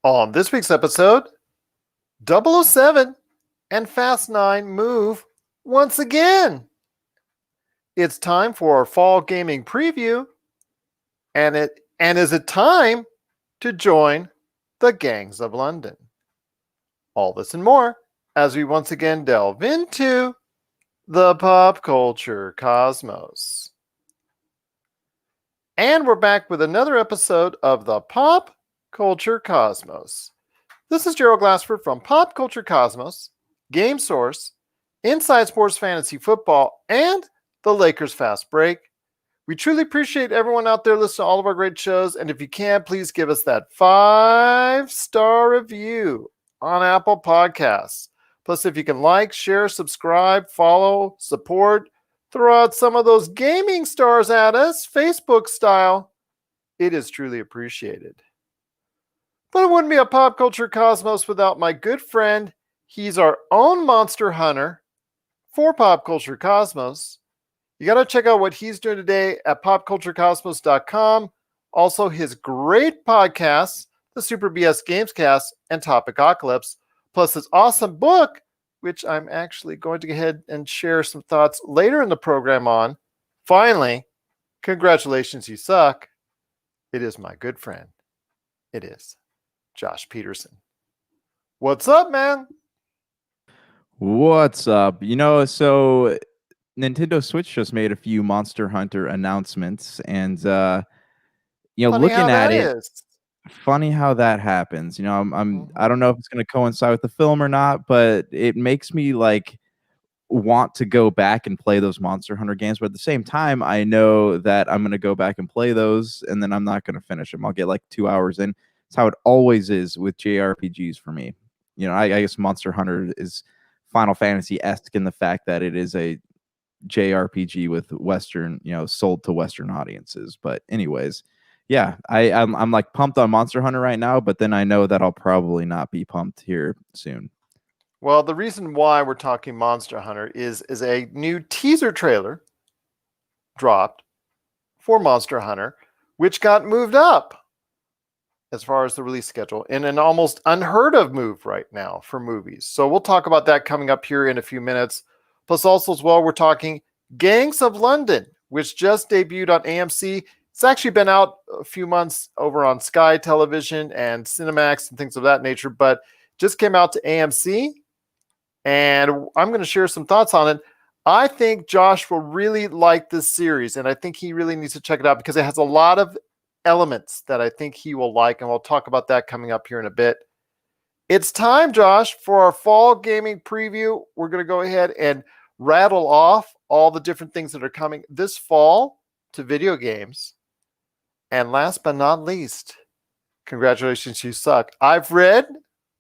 On this week's episode, 007 and Fast 9 move once again. It's time for our fall gaming preview, and is it time to join the gangs of London? All this and more as we once again delve into the pop culture cosmos. And we're back with another episode of the Pop Culture Cosmos. This is Gerald Glassford from Pop Culture Cosmos, Game Source, Inside Sports Fantasy Football, and the Lakers Fast Break. We truly appreciate everyone out there listening to all of our great shows, and if you can, please give us that 5-star review on Apple Podcasts. Plus, if you can like, share, subscribe, follow, support, throw out some of those gaming stars at us, Facebook style, it is truly appreciated. But it wouldn't be a Pop Culture Cosmos without my good friend. He's our own monster hunter for Pop Culture Cosmos. You got to check out what he's doing today at popculturecosmos.com. Also, his great podcasts, the Super BS Gamescast and Topicocalypse, plus his awesome book, which I'm actually going to go ahead and share some thoughts later in the program on. Finally, congratulations, you suck. It is my good friend. It is Josh Peterson. What's up, man? What's up? So Nintendo Switch just made a few Monster Hunter announcements, and Funny looking how at that it, is. funny how that happens. I don't know if it's going to coincide with the film or not, but it makes me want to go back and play those Monster Hunter games. But at the same time, I know that I'm going to go back and play those, and then I'm not going to finish them. I'll get 2 hours in. It's how it always is with JRPGs for me. I guess Monster Hunter is Final Fantasy-esque in the fact that it is a JRPG with Western, sold to Western audiences. But anyways, yeah, I'm pumped on Monster Hunter right now, but then I know that I'll probably not be pumped here soon. Well, the reason why we're talking Monster Hunter is a new teaser trailer dropped for Monster Hunter, which got moved up as far as the release schedule in an almost unheard of move right now for movies. So we'll talk about that coming up here in a few minutes. Plus also as well, we're talking Gangs of London, which just debuted on AMC. It's actually been out a few months over on Sky Television and Cinemax and things of that nature, but just came out to AMC, and I'm going to share some thoughts on it. I think Josh will really like this series, and I think he really needs to check it out because it has a lot of elements that I think he will like, and we'll talk about that coming up here in a bit. It's time, Josh, for our fall gaming preview. We're going to go ahead and rattle off all the different things that are coming this fall to video games. And last but not least, congratulations, you suck. I've read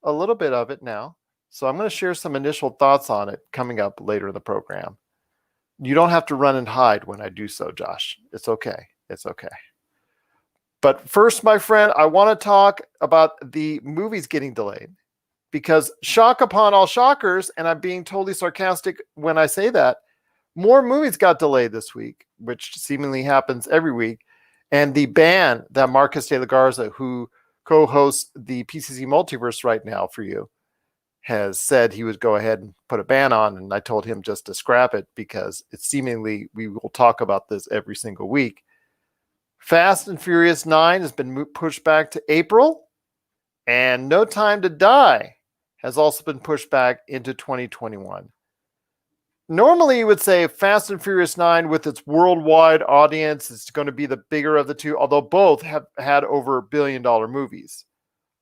a little bit of it now, so I'm going to share some initial thoughts on it coming up later in the program. You don't have to run and hide when I do so, Josh. It's okay. It's okay. But first, my friend, I want to talk about the movies getting delayed, because shock upon all shockers, and I'm being totally sarcastic when I say that, more movies got delayed this week, which seemingly happens every week. And the ban that Marcus de la Garza, who co-hosts the PCC Multiverse right now for you, has said he would go ahead and put a ban on. And I told him just to scrap it because it's seemingly we will talk about this every single week. Fast and Furious 9 has been pushed back to April, and No Time to Die has also been pushed back into 2021. Normally, you would say Fast and Furious 9, with its worldwide audience, is going to be the bigger of the two, although both have had over $1 billion movies.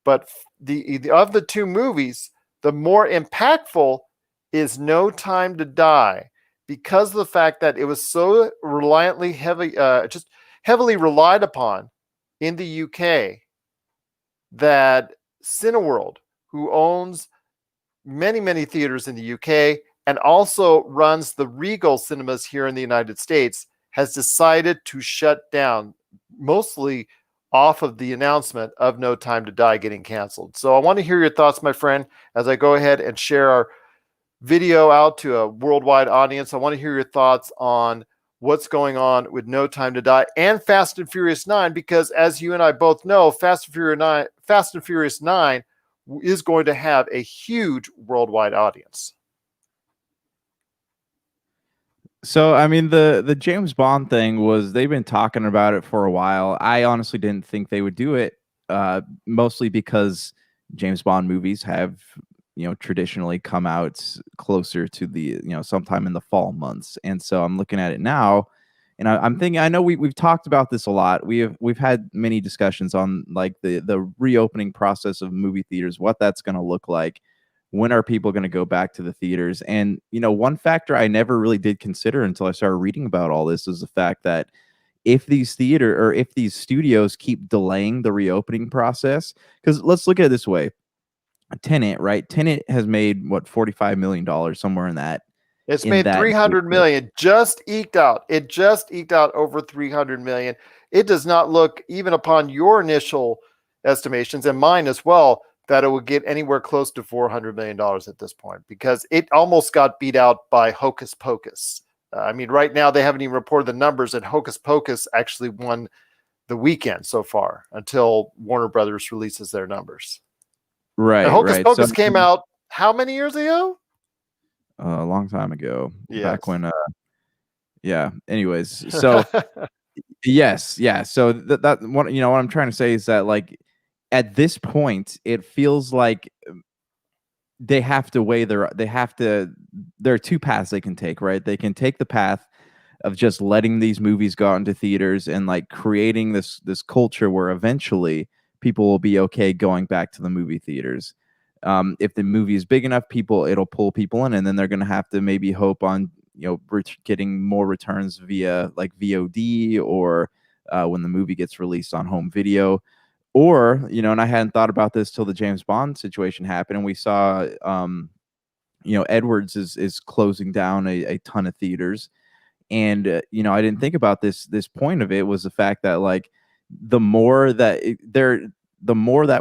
But of the two movies, the more impactful is No Time to Die, because of the fact that it was so heavily relied upon in the UK that Cineworld, who owns many, many theaters in the UK and also runs the Regal cinemas here in the United States, has decided to shut down, mostly off of the announcement of No Time to Die getting canceled. So I want to hear your thoughts, my friend, as I go ahead and share our video out to a worldwide audience. I want to hear your thoughts on what's going on with No Time to Die and Fast and Furious 9, because as you and I both know, Fast and Furious 9 is going to have a huge worldwide audience. So, I mean, the James Bond thing was they've been talking about it for a while. I honestly didn't think they would do it, mostly because James Bond movies have, traditionally come out closer to the, sometime in the fall months. And so I'm looking at it now, and I'm thinking, I know we've talked about this a lot. We've had many discussions on like the reopening process of movie theaters, what that's going to look like. When are people going to go back to the theaters? And one factor I never really did consider until I started reading about all this is the fact that if these studios keep delaying the reopening process, because let's look at it this way. Tenet, right? Tenet has made what, $45 million, somewhere in that. It's made 300 million, just eked out. It just eked out over 300 million. It does not look, even upon your initial estimations and mine as well, that it would get anywhere close to $400 million at this point, because it almost got beat out by Hocus Pocus. I mean, right now they haven't even reported the numbers, and Hocus Pocus actually won the weekend so far until Warner Brothers releases their numbers. Right, and Hocus right. Pocus came out how many years ago? A long time ago. Yes. Back when, yeah. Anyways, so yes, yeah. So that what what I'm trying to say is that, like, at this point, it feels like they have to weigh there are two paths they can take, right? They can take the path of just letting these movies go out into theaters and like creating this culture where eventually people will be okay going back to the movie theaters. If the movie is big enough, it'll pull people in, and then they're going to have to maybe hope on getting more returns via like VOD, or when the movie gets released on home video. Or, and I hadn't thought about this till the James Bond situation happened, and we saw, Edwards is closing down a ton of theaters. And, I didn't think about this point of it was the fact that, like, the more that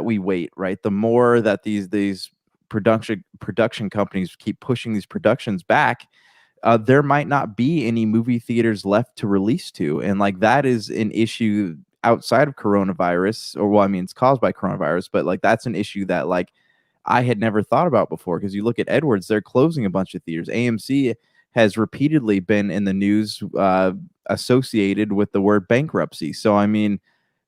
we wait, right, the more that these production companies keep pushing these productions back, there might not be any movie theaters left to release to. And like, that is an issue outside of coronavirus, or, well, I mean, it's caused by coronavirus, but like, that's an issue that like I had never thought about before. Because you look at Edwards, they're closing a bunch of theaters. AMC has repeatedly been in the news, associated with the word bankruptcy. So I mean,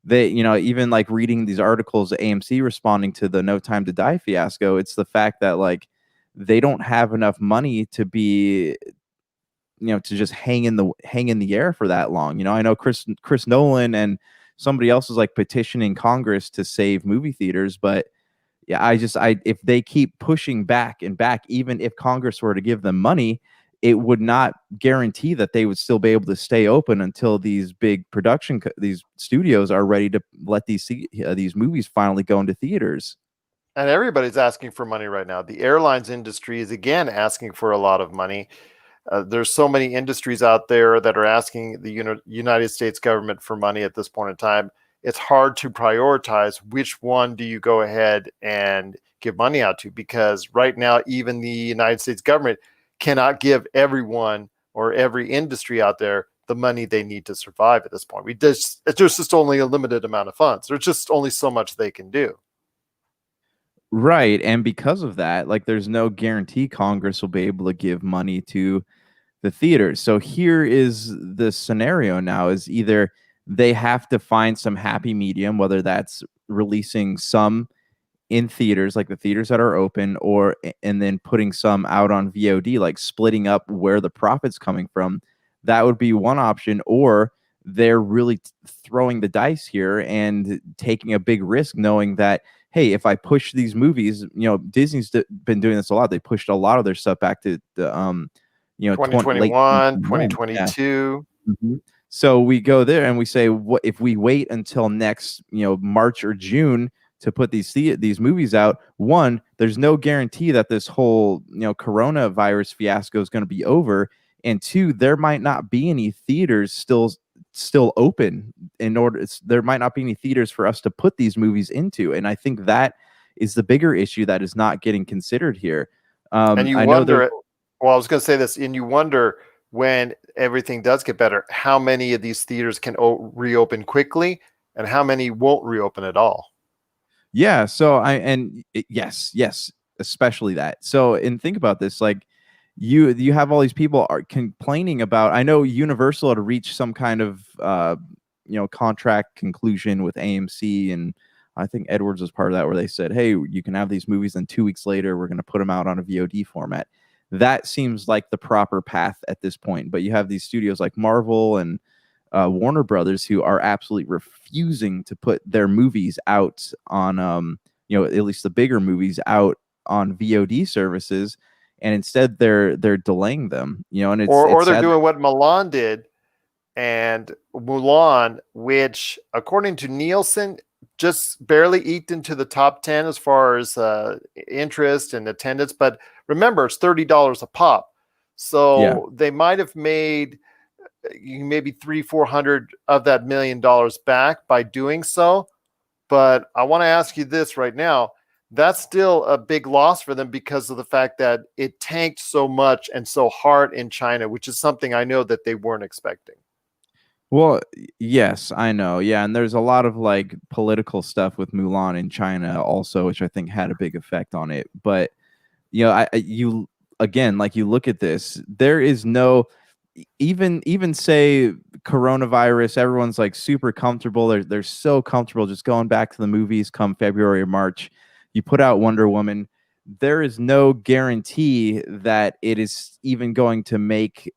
they, even like reading these articles, AMC responding to the No Time to Die fiasco, it's the fact that like they don't have enough money to be, to just hang in the air for that long. I know Chris Nolan and somebody else is like petitioning Congress to save movie theaters, but yeah, if they keep pushing back and back, even if Congress were to give them money, it would not guarantee that they would still be able to stay open until these big these studios are ready to let these movies finally go into theaters. And everybody's asking for money right now. The airlines industry is again asking for a lot of money. There's so many industries out there that are asking the United States government for money at this point in time. It's hard to prioritize which one do you go ahead and give money out to, because right now, even the United States government cannot give everyone or every industry out there the money they need to survive at this point. There's just only a limited amount of funds. There's just only so much they can do. Right. And because of that, like, there's no guarantee Congress will be able to give money to the theaters. So here is the scenario now: is either they have to find some happy medium, whether that's releasing some in theaters, like the theaters that are open, and then putting some out on VOD, like splitting up where the profit's coming from. That would be one option. Or they're really throwing the dice here and taking a big risk, knowing that, hey, if I push these movies, Disney's been doing this a lot. They pushed a lot of their stuff back to the 2021, 2022. Yeah. Mm-hmm. So we go there and we say, what if we wait until next, March or June to put these movies out? One, there's no guarantee that this whole, coronavirus fiasco is going to be over. And two, there might not be any theaters still open. There might not be any theaters for us to put these movies into. And I think that is the bigger issue that is not getting considered here. And you wonder, well, I was going to say this, and you wonder when everything does get better, how many of these theaters can reopen quickly and how many won't reopen at all. Yeah, so yes, yes, especially that. So, and think about this, like you have all these people are complaining about. I know Universal had reached some kind of contract conclusion with AMC, and I think Edwards was part of that, where they said, "Hey, you can have these movies, and 2 weeks later, we're going to put them out on a VOD format." That seems like the proper path at this point. But you have these studios like Marvel and Warner Brothers, who are absolutely refusing to put their movies out on, at least the bigger movies out on VOD services, and instead they're delaying them. And Or it's they're sad. doing what Milan did, and Mulan, which according to Nielsen just barely eked into the top 10 as far as interest and attendance. But remember, it's $30 a pop, Yeah. so they might have made maybe 300-400 of that $1 million back by doing so. But I want to ask you this right now. That's still a big loss for them because of the fact that it tanked so much and so hard in China, which is something I know that they weren't expecting. Well, yes, I know. Yeah, and there's a lot of like political stuff with Mulan in China also, which I think had a big effect on it. But you again, like you look at this, there is no even say coronavirus, everyone's like super comfortable. They're so comfortable just going back to the movies come February or March. You put out Wonder Woman, there is no guarantee that it is even going to make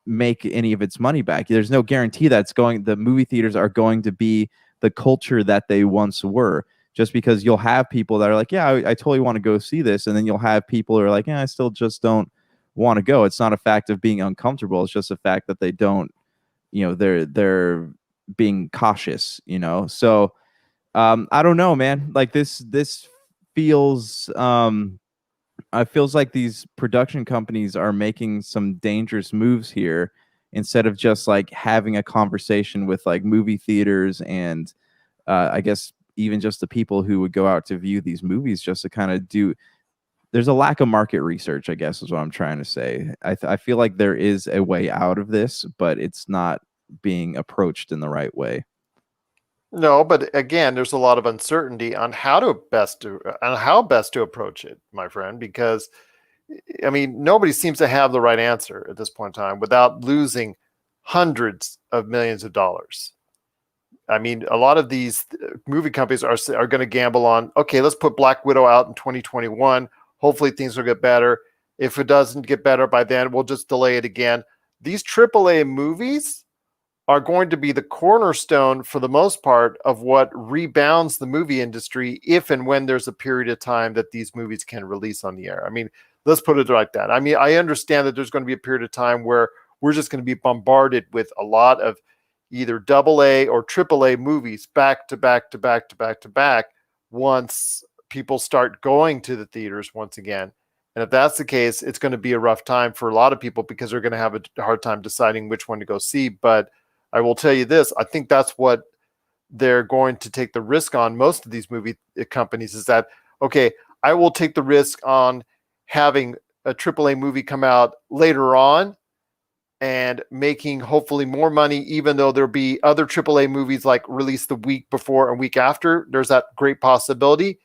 any of its money back. There's no guarantee that the movie theaters are going to be the culture that they once were. Just because you'll have people that are like, yeah, I totally want to go see this, and then you'll have people who are like, yeah, I still just don't want to go. It's not a fact of being uncomfortable. It's just a fact that they don't, they're being cautious. So I don't know, man. Like this feels it feels like these production companies are making some dangerous moves here, instead of just like having a conversation with like movie theaters and I guess even just the people who would go out to view these movies, just to kind of do. There's a lack of market research, I guess, is what I'm trying to say. I feel like there is a way out of this, but it's not being approached in the right way. No, but again, there's a lot of uncertainty on how best to approach it, my friend, because I mean, nobody seems to have the right answer at this point in time without losing hundreds of millions of dollars. I mean, a lot of these movie companies are going to gamble on, okay, let's put Black Widow out in 2021. Hopefully things will get better. If it doesn't get better by then, we'll just delay it again. These AAA movies are going to be the cornerstone for the most part of what rebounds the movie industry if and when there's a period of time that these movies can release on the air. I mean, let's put it like that. I mean, I understand that there's going to be a period of time where we're just going to be bombarded with a lot of either double A or triple A movies back to back to back to back to back once people start going to the theaters once again. And if that's the case, it's going to be a rough time for a lot of people because they're going to have a hard time deciding which one to go see. But I will tell you this, I think that's what they're going to take the risk on, most of these movie companies, is that, okay, I will take the risk on having a AAA movie come out later on and making hopefully more money, even though there'll be other AAA movies like released the week before and week after. There's that great possibility,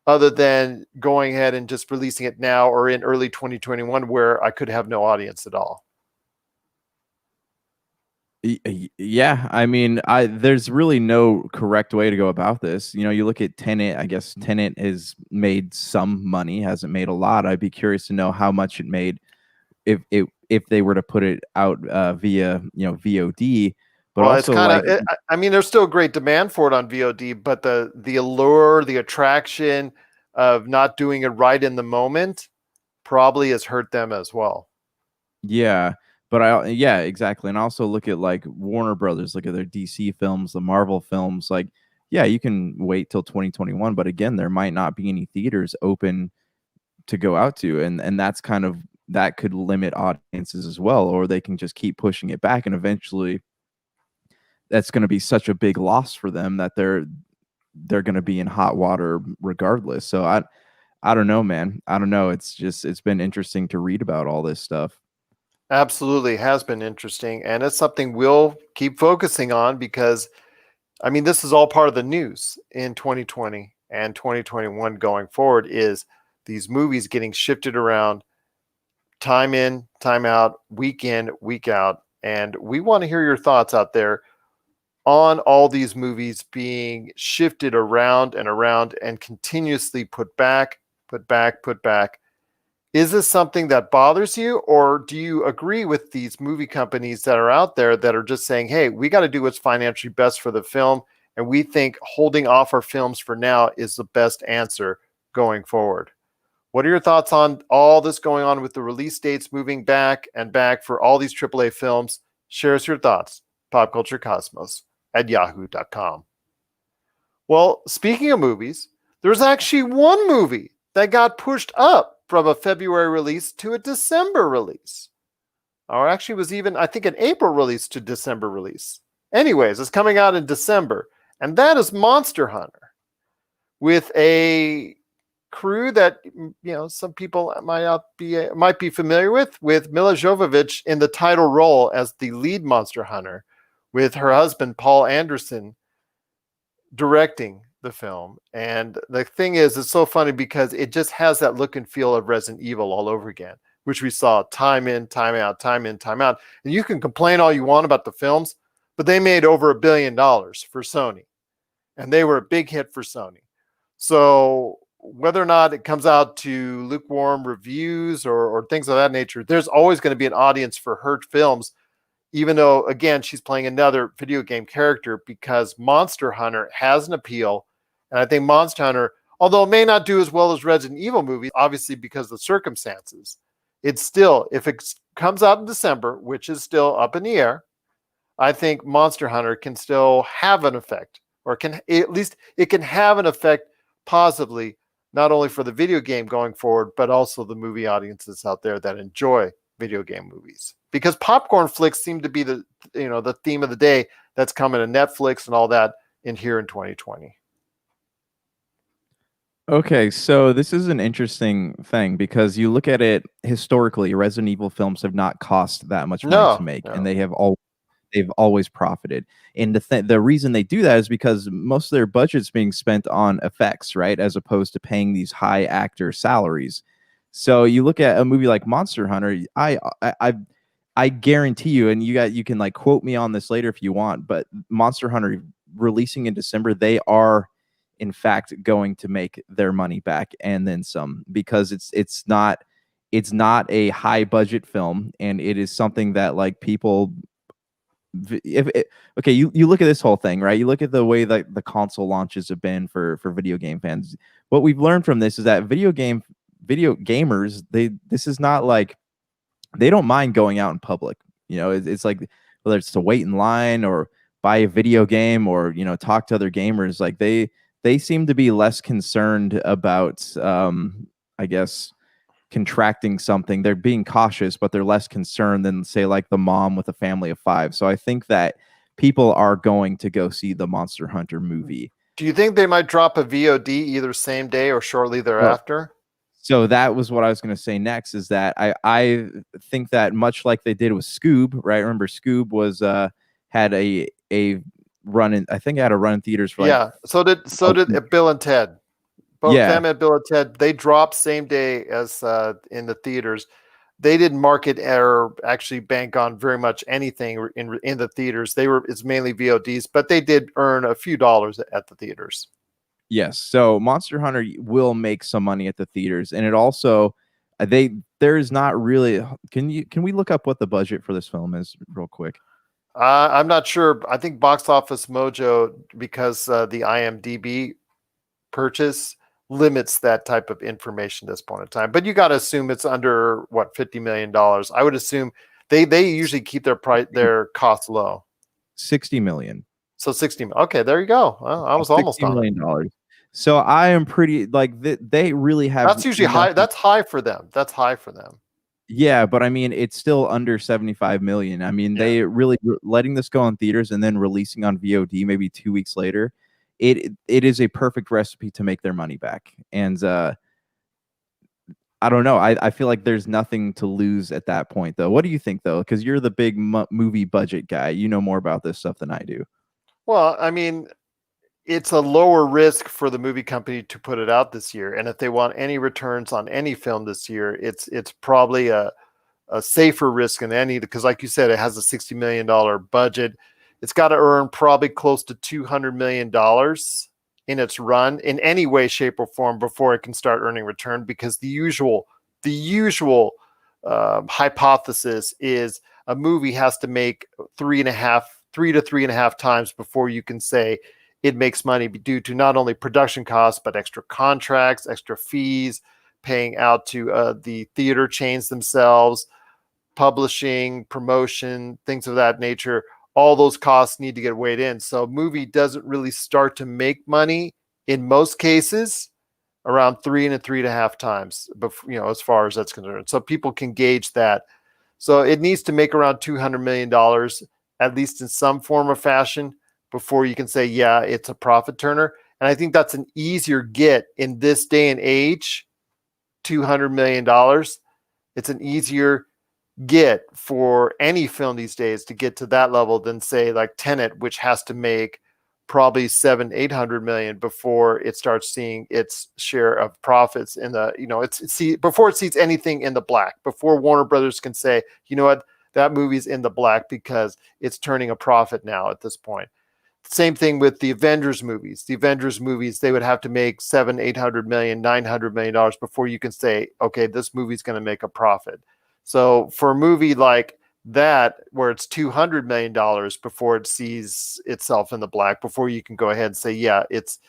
other than going ahead and just releasing it now or in early 2021 where I could have no audience at all. Yeah, I mean, there's really no correct way to go about this. You look at Tenet. I guess Tenet has made some money, hasn't made a lot. I'd be curious to know how much it made if they were to put it out via VOD. But Well, it's also, kind like, of, I mean, there's still great demand for it on VOD, but the allure, the attraction of not doing it right in the moment probably has hurt them as well. yeah, yeah, exactly. And also look at like Warner Brothers, look at their DC films, the Marvel films. Like, yeah, you can wait till 2021, but again, there might not be any theaters open to go out to, and that's kind of that could limit audiences as well, or they can just keep pushing it back, and eventually that's going to be such a big loss for them that they're going to be in hot water regardless. So I don't know, man. I don't know. It's been interesting to read about all this stuff. Absolutely has been interesting, and it's something we'll keep focusing on because, I mean, this is all part of the news in 2020 and 2021 going forward is these movies getting shifted around time in, time out, week in, week out. And we want to hear your thoughts out there on all these movies being shifted around and continuously put back, put back, put back. Is this something that bothers you, or do you agree with these movie companies that are out there that are just saying, hey, we got to do what's financially best for the film, and we think holding off our films for now is the best answer going forward? What are your thoughts on all this going on with the release dates moving back and back for all these AAA films? Share us your thoughts. popculturecosmos@yahoo.com. Well, speaking of movies, there's actually one movie that got pushed up from a February release to a December release. Or actually was even, I think, an April release to December release. Anyways, it's coming out in December, and that is Monster Hunter, with a crew that some people might be familiar with Mila Jovovich in the title role as the lead Monster Hunter, with her husband Paul Anderson directing the film. And the thing is, it's so funny because it just has that look and feel of Resident Evil all over again, which we saw time in, time out, time in, time out. And you can complain all you want about the films, but they made over $1 billion for Sony, and they were a big hit for Sony. So whether or not it comes out to lukewarm reviews or things of that nature, there's always going to be an audience for her films, even though, again, she's playing another video game character, because Monster Hunter has an appeal. And I think Monster Hunter, although it may not do as well as Resident Evil movies, obviously because of the circumstances, it's still, if it comes out in December, which is still up in the air, I think Monster Hunter can still have an effect, or can at least it can have an effect positively, not only for the video game going forward, but also the movie audiences out there that enjoy video game movies. Because popcorn flicks seem to be the theme of the day that's coming to Netflix and all that in here in 2020. Okay, so this is an interesting thing because you look at it historically, Resident Evil films have not cost that much money to make, and they've always profited. And the reason they do that is because most of their budget's being spent on effects, right, as opposed to paying these high actor salaries. So you look at a movie like Monster Hunter, I guarantee you, and you can like quote me on this later if you want, but Monster Hunter releasing in December, they are in fact going to make their money back and then some, because it's not a high budget film, and it is something that like people, okay, you look at this whole thing, right? You look at the way that the console launches have been for video game fans. What we've learned from this is that video gamers, this is not like, they don't mind going out in public. It's like, whether it's to wait in line or buy a video game or talk to other gamers, like they seem to be less concerned about I guess contracting something. They're being cautious, but they're less concerned than, say, like the mom with a family of 5. So I think that people are going to go see the Monster Hunter movie. Do you think they might drop a VOD either same day or shortly thereafter? So that was what I was going to say next, is that I think that much like they did with Scoob, right? Remember Scoob was had a run in, I think it had a run in theaters for so did Bill and Ted. Both them and Bill and Ted, they dropped same day as in the theaters. They didn't market or actually bank on very much anything in the theaters. It's mainly VODs, but they did earn a few dollars at the theaters. Yes, so Monster Hunter will make some money at the theaters, and it also there's not really. Can we look up what the budget for this film is real quick? I'm not sure. I think Box Office Mojo, because the IMDb purchase limits that type of information at this point in time. But you got to assume it's under what, $50 million. I would assume they usually keep their costs low. 60 million. So 60. Okay, there you go. Well, I was almost on $60 million. So I am pretty like they really have. That's usually high. That's high for them. That's high for them. Yeah, but I mean, it's still under 75 million. I mean, they really letting this go in theaters and then releasing on VOD maybe 2 weeks later. It is a perfect recipe to make their money back. And I don't know. I feel like there's nothing to lose at that point, though. What do you think, though? Because you're the big movie budget guy. You know more about this stuff than I do. Well, I mean, it's a lower risk for the movie company to put it out this year. And if they want any returns on any film this year, it's probably a safer risk than any, because like you said, it has a $60 million budget. It's got to earn probably close to $200 million in its run in any way, shape, or form before it can start earning return, because the usual hypothesis is a movie has to make 3 to 3.5 times before you can say it makes money, due to not only production costs, but extra contracts, extra fees, paying out to the theater chains themselves, publishing, promotion, things of that nature. All those costs need to get weighed in. So movie doesn't really start to make money in most cases around 3 to 3.5 times, before, as far as that's concerned. So people can gauge that. So it needs to make around $200 million, at least in some form or fashion, before you can say, yeah, it's a profit turner. And I think that's an easier get in this day and age, $200 million. It's an easier get for any film these days to get to that level than, say, like Tenet, which has to make probably 700-800 million before it starts seeing its share of profits in the, before it sees anything in the black, before Warner Brothers can say, you know what, that movie's in the black because it's turning a profit now at this point. Same thing with the Avengers movies. The Avengers movies, they would have to make 700-800 million, $900 million before you can say, okay, this movie's going to make a profit. So for a movie like that, where it's $200 million before it sees itself in the black, before you can go ahead and say, yeah, it's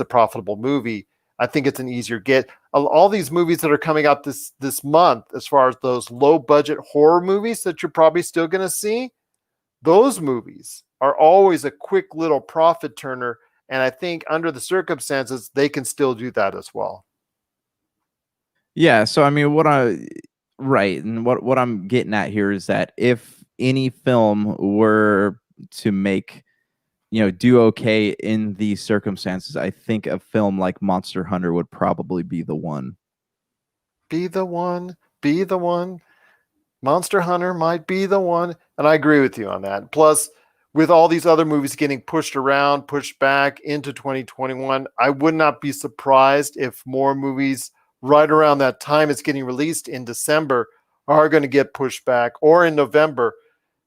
a profitable movie, I think it's an easier get. All these movies that are coming out this month, as far as those low budget horror movies that you're probably still going to see, those movies are always a quick little profit turner. And I think under the circumstances, they can still do that as well. Yeah. So I mean, right, and what I'm getting at here is that if any film were to make, do okay in these circumstances, I think a film like Monster Hunter would probably be the one. Be the one. Be the one. Monster Hunter might be the one. And I agree with you on that. Plus, with all these other movies getting pushed around, pushed back into 2021, I would not be surprised if more movies right around that time it's getting released in December are going to get pushed back, or in November,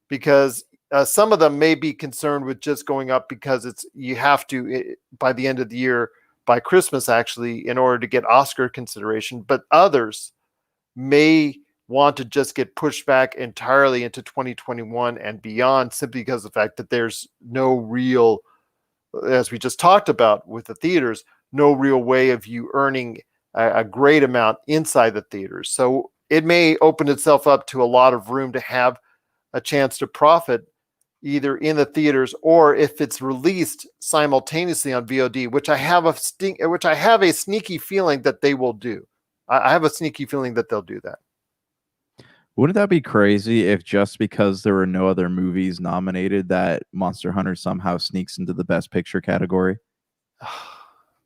because some of them may be concerned with just going up because you have to, by the end of the year, by Christmas actually, in order to get Oscar consideration. But others may want to just get pushed back entirely into 2021 and beyond, simply because of the fact that there's no real, as we just talked about with the theaters, no real way of you earning a great amount inside the theaters. So it may open itself up to a lot of room to have a chance to profit either in the theaters, or if it's released simultaneously on VOD, which I have a sneaky feeling that they will do. I have a sneaky feeling that they'll do that. Wouldn't that be crazy if just because there were no other movies nominated, that Monster Hunter somehow sneaks into the Best Picture category?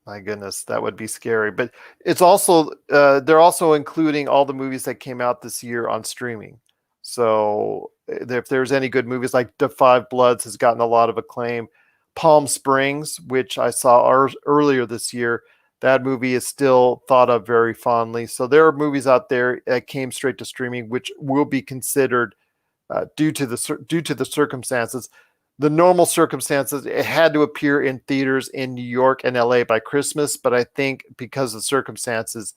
My goodness, that would be scary. But it's also they're also including all the movies that came out this year on streaming. So if there's any good movies, like The Five Bloods has gotten a lot of acclaim. Palm Springs, which I saw earlier this year, that movie is still thought of very fondly. So there are movies out there that came straight to streaming, which will be considered due to the circumstances. The normal circumstances, it had to appear in theaters in New York and LA by Christmas. But I think because of circumstances,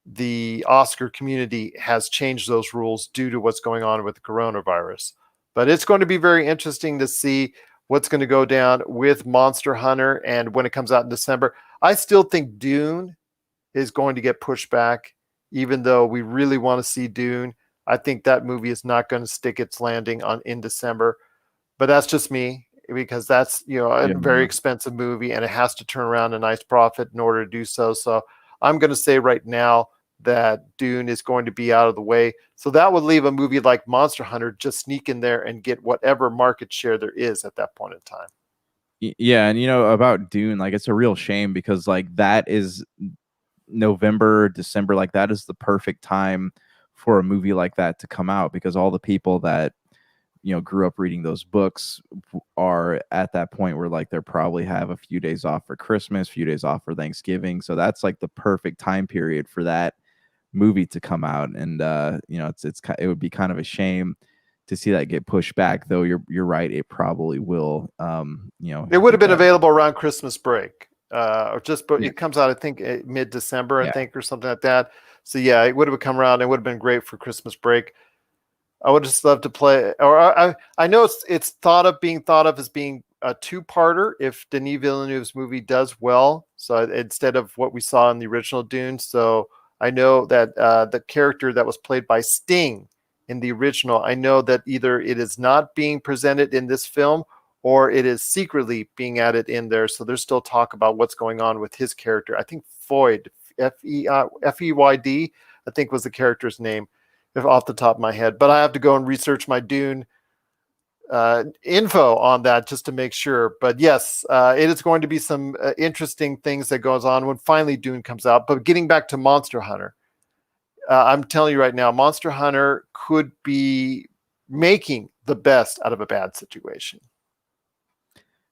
the Oscar community has changed those rules due to what's going on with the coronavirus. But it's going to be very interesting to see what's going to go down with Monster Hunter. And when it comes out in December, I still think Dune is going to get pushed back, even though we really want to see Dune. I think that movie is not going to stick its landing in December. But that's just me, because that's a very expensive movie, and it has to turn around a nice profit in order to do so. So I'm going to say right now that Dune is going to be out of the way. So that would leave a movie like Monster Hunter just sneak in there and get whatever market share there is at that point in time. Yeah, and about Dune, like, it's a real shame because, like, that is November, December, like that is the perfect time for a movie like that to come out, because all the people that grew up reading those books are at that point where like they're probably have a few days off for Christmas, few days off for Thanksgiving. So that's like the perfect time period for that movie to come out. And it would be kind of a shame to see that get pushed back, though you're right, it probably will. It would have been that. available around Christmas break, or just, but Yeah. it comes out, I think, mid-December, I Yeah. think, or something like that. So yeah, it would have come around. It would have been great for Christmas break. I would just love to play, or I know it's being thought of as being a two-parter if Denis Villeneuve's movie does well. So instead of what we saw in the original Dune. So I know that the character that was played by Sting in the original, I know that either it is not being presented in this film or it is secretly being added in there. So there's still talk about what's going on with his character. I think Feyd, Feyd, I think was the character's name, if off the top of my head. But I have to go and research my Dune info on that just to make sure. But yes, it is going to be some interesting things that goes on when finally Dune comes out. But getting back to Monster Hunter, I'm telling you right now, Monster Hunter could be making the best out of a bad situation.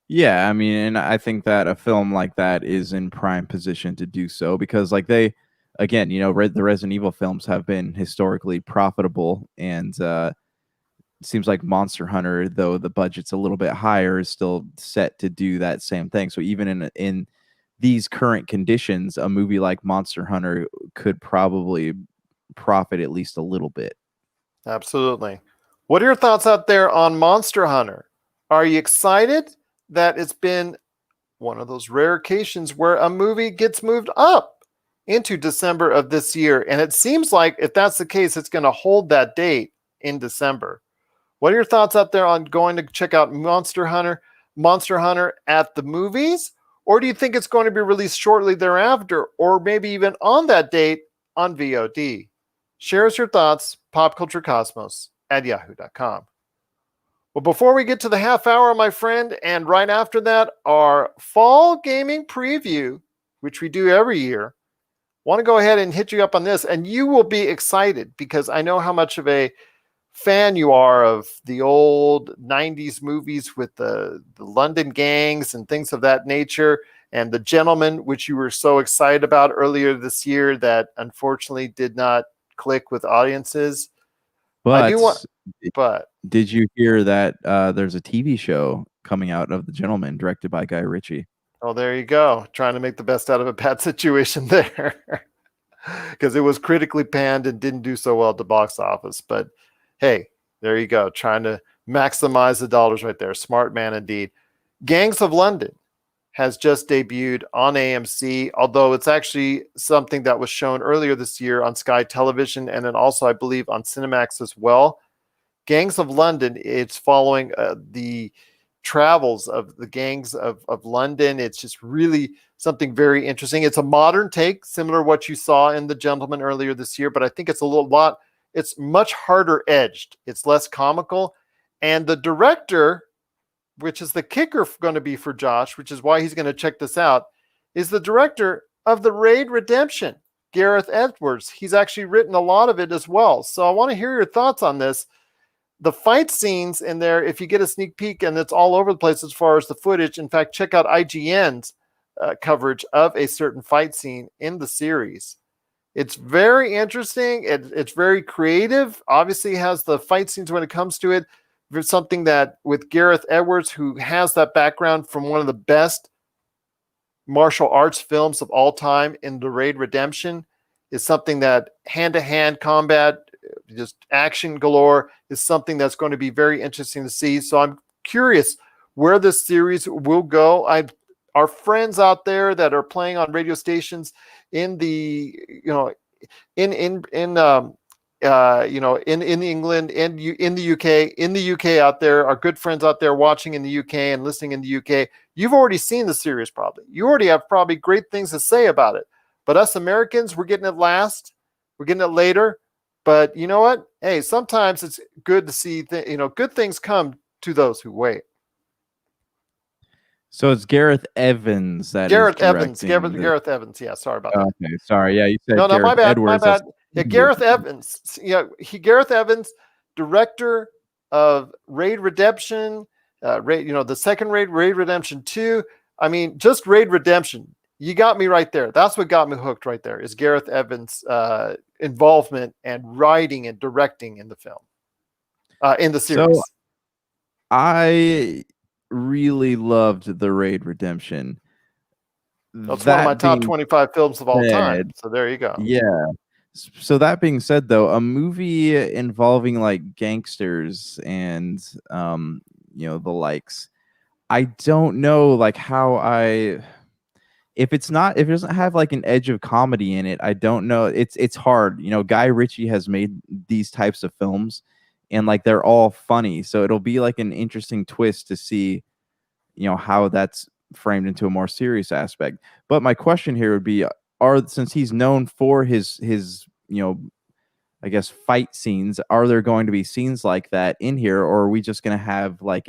Yeah, I mean, and I think that a film like that is in prime position to do so, because like they, again, the Resident Evil films have been historically profitable, and it seems like Monster Hunter, though the budget's a little bit higher, is still set to do that same thing. So even in these current conditions, a movie like Monster Hunter could probably profit at least a little bit. Absolutely. What are your thoughts out there on Monster Hunter? Are you excited that it's been one of those rare occasions where a movie gets moved up into December of this year? And it seems like if that's the case, it's going to hold that date in December. What are your thoughts out there on going to check out Monster Hunter at the movies? Or do you think it's going to be released shortly thereafter, or maybe even on that date on VOD? Share us your thoughts, popculturecosmos@yahoo.com. Well, before we get to the half hour, my friend, and right after that, our fall gaming preview, which we do every year, want to go ahead and hit you up on this, and you will be excited because I know how much of a fan you are of the old 90s movies with the London gangs and things of that nature, and The Gentleman, which you were so excited about earlier this year that unfortunately did not click with audiences. I do want, but did you hear that there's a TV show coming out of The Gentleman directed by Guy Ritchie? Oh, there you go. Trying to make the best out of a bad situation there. Because it was critically panned and didn't do so well at the box office. But hey, there you go. Trying to maximize the dollars right there. Smart man indeed. Gangs of London has just debuted on AMC, although it's actually something that was shown earlier this year on Sky Television and then also, I believe, on Cinemax as well. Gangs of London, it's following the travels of the gangs of London. It's just really something very interesting. It's a modern take, similar to what you saw in The Gentleman earlier this year, but I think it's it's much harder edged. It's less comical. And the director, which is the kicker going to be for Josh, which is why he's going to check this out, is the director of The Raid Redemption, Gareth Edwards. He's actually written a lot of it as well. So I want to hear your thoughts on this. The fight scenes in there, if you get a sneak peek, and it's all over the place as far as the footage. In fact, check out IGN's coverage of a certain fight scene in the series. It's very interesting. It's very creative. Obviously has the fight scenes when it comes to it. There's something that with Gareth Edwards, who has that background from one of the best martial arts films of all time in The Raid Redemption, is something that hand-to-hand combat, just action galore, is something that's going to be very interesting to see. So I'm curious where this series will go. Our friends out there that are playing on radio stations in the, in England and in the UK out there, our good friends out there watching in the UK and listening in the UK, you've already seen the series probably. You already have probably great things to say about it. But us Americans, we're getting it last. We're getting it later. But you know what? Hey, sometimes it's good to see, good things come to those who wait. So it's Gareth Evans that is Gareth Evans. directing the. Gareth Evans. Yeah, sorry about that. Okay, sorry. Yeah, you said No, my Gareth bad. My Edwards. That's bad. Yeah, Gareth Evans. Yeah, Gareth Evans, director of Raid Redemption, the second Raid Redemption 2. I mean, just Raid Redemption. You got me right there. That's what got me hooked right there, is Gareth Evans' involvement and writing and directing in the film, in the series. So I really loved the Raid Redemption. That's one of my That top being 25 films of all time. said, So there you go. yeah. So that being said, though, a movie involving like gangsters and the likes, I don't know like how I if it doesn't have like an edge of comedy in it, I don't know. It's hard. Guy Ritchie has made these types of films and like they're all funny. So it'll be like an interesting twist to see, how that's framed into a more serious aspect. But my question here would be since he's known for his I guess fight scenes, are there going to be scenes like that in here, or are we just going to have like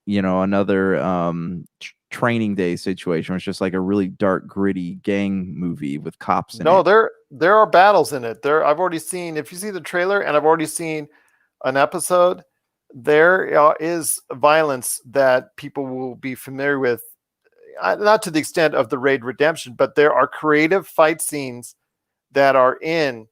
another training day situation where it's just like a really dark, gritty gang movie with cops in No, it? there are battles in it. I've already seen, if you see the trailer, and I've already seen an episode, there is violence that people will be familiar with, not to the extent of the Raid Redemption, but there are creative fight scenes that are in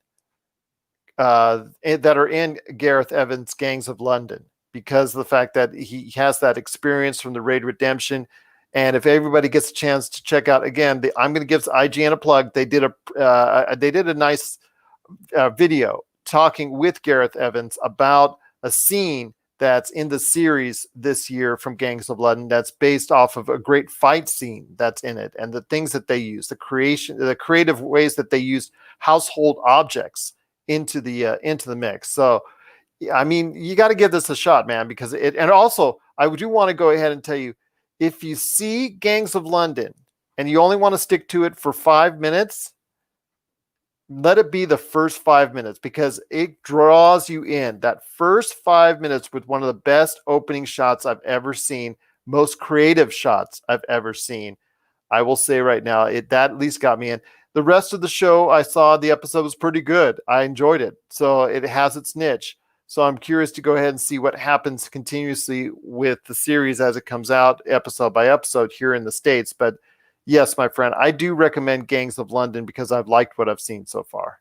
Gareth Evans' Gangs of London, because of the fact that he has that experience from the Raid Redemption. And if everybody gets a chance to check out, again, I'm going to give IGN a plug. They did a nice video talking with Gareth Evans about a scene that's in the series this year from Gangs of London that's based off of a great fight scene that's in it, and the things that they use, the creative ways that they use household objects into the mix. So I mean, you got to give this a shot, man, because and also I do want to go ahead and tell you, if you see Gangs of London and you only want to stick to it for 5 minutes, let it be the first 5 minutes, because it draws you in. That first 5 minutes with one of the best opening shots I've ever seen, most creative shots I've ever seen. I will say right now, that at least got me in. The rest of the show, I saw the episode was pretty good. I enjoyed it. So it has its niche. So I'm curious to go ahead and see what happens continuously with the series as it comes out episode by episode here in the States. But yes, my friend, I do recommend Gangs of London because I've liked what I've seen so far.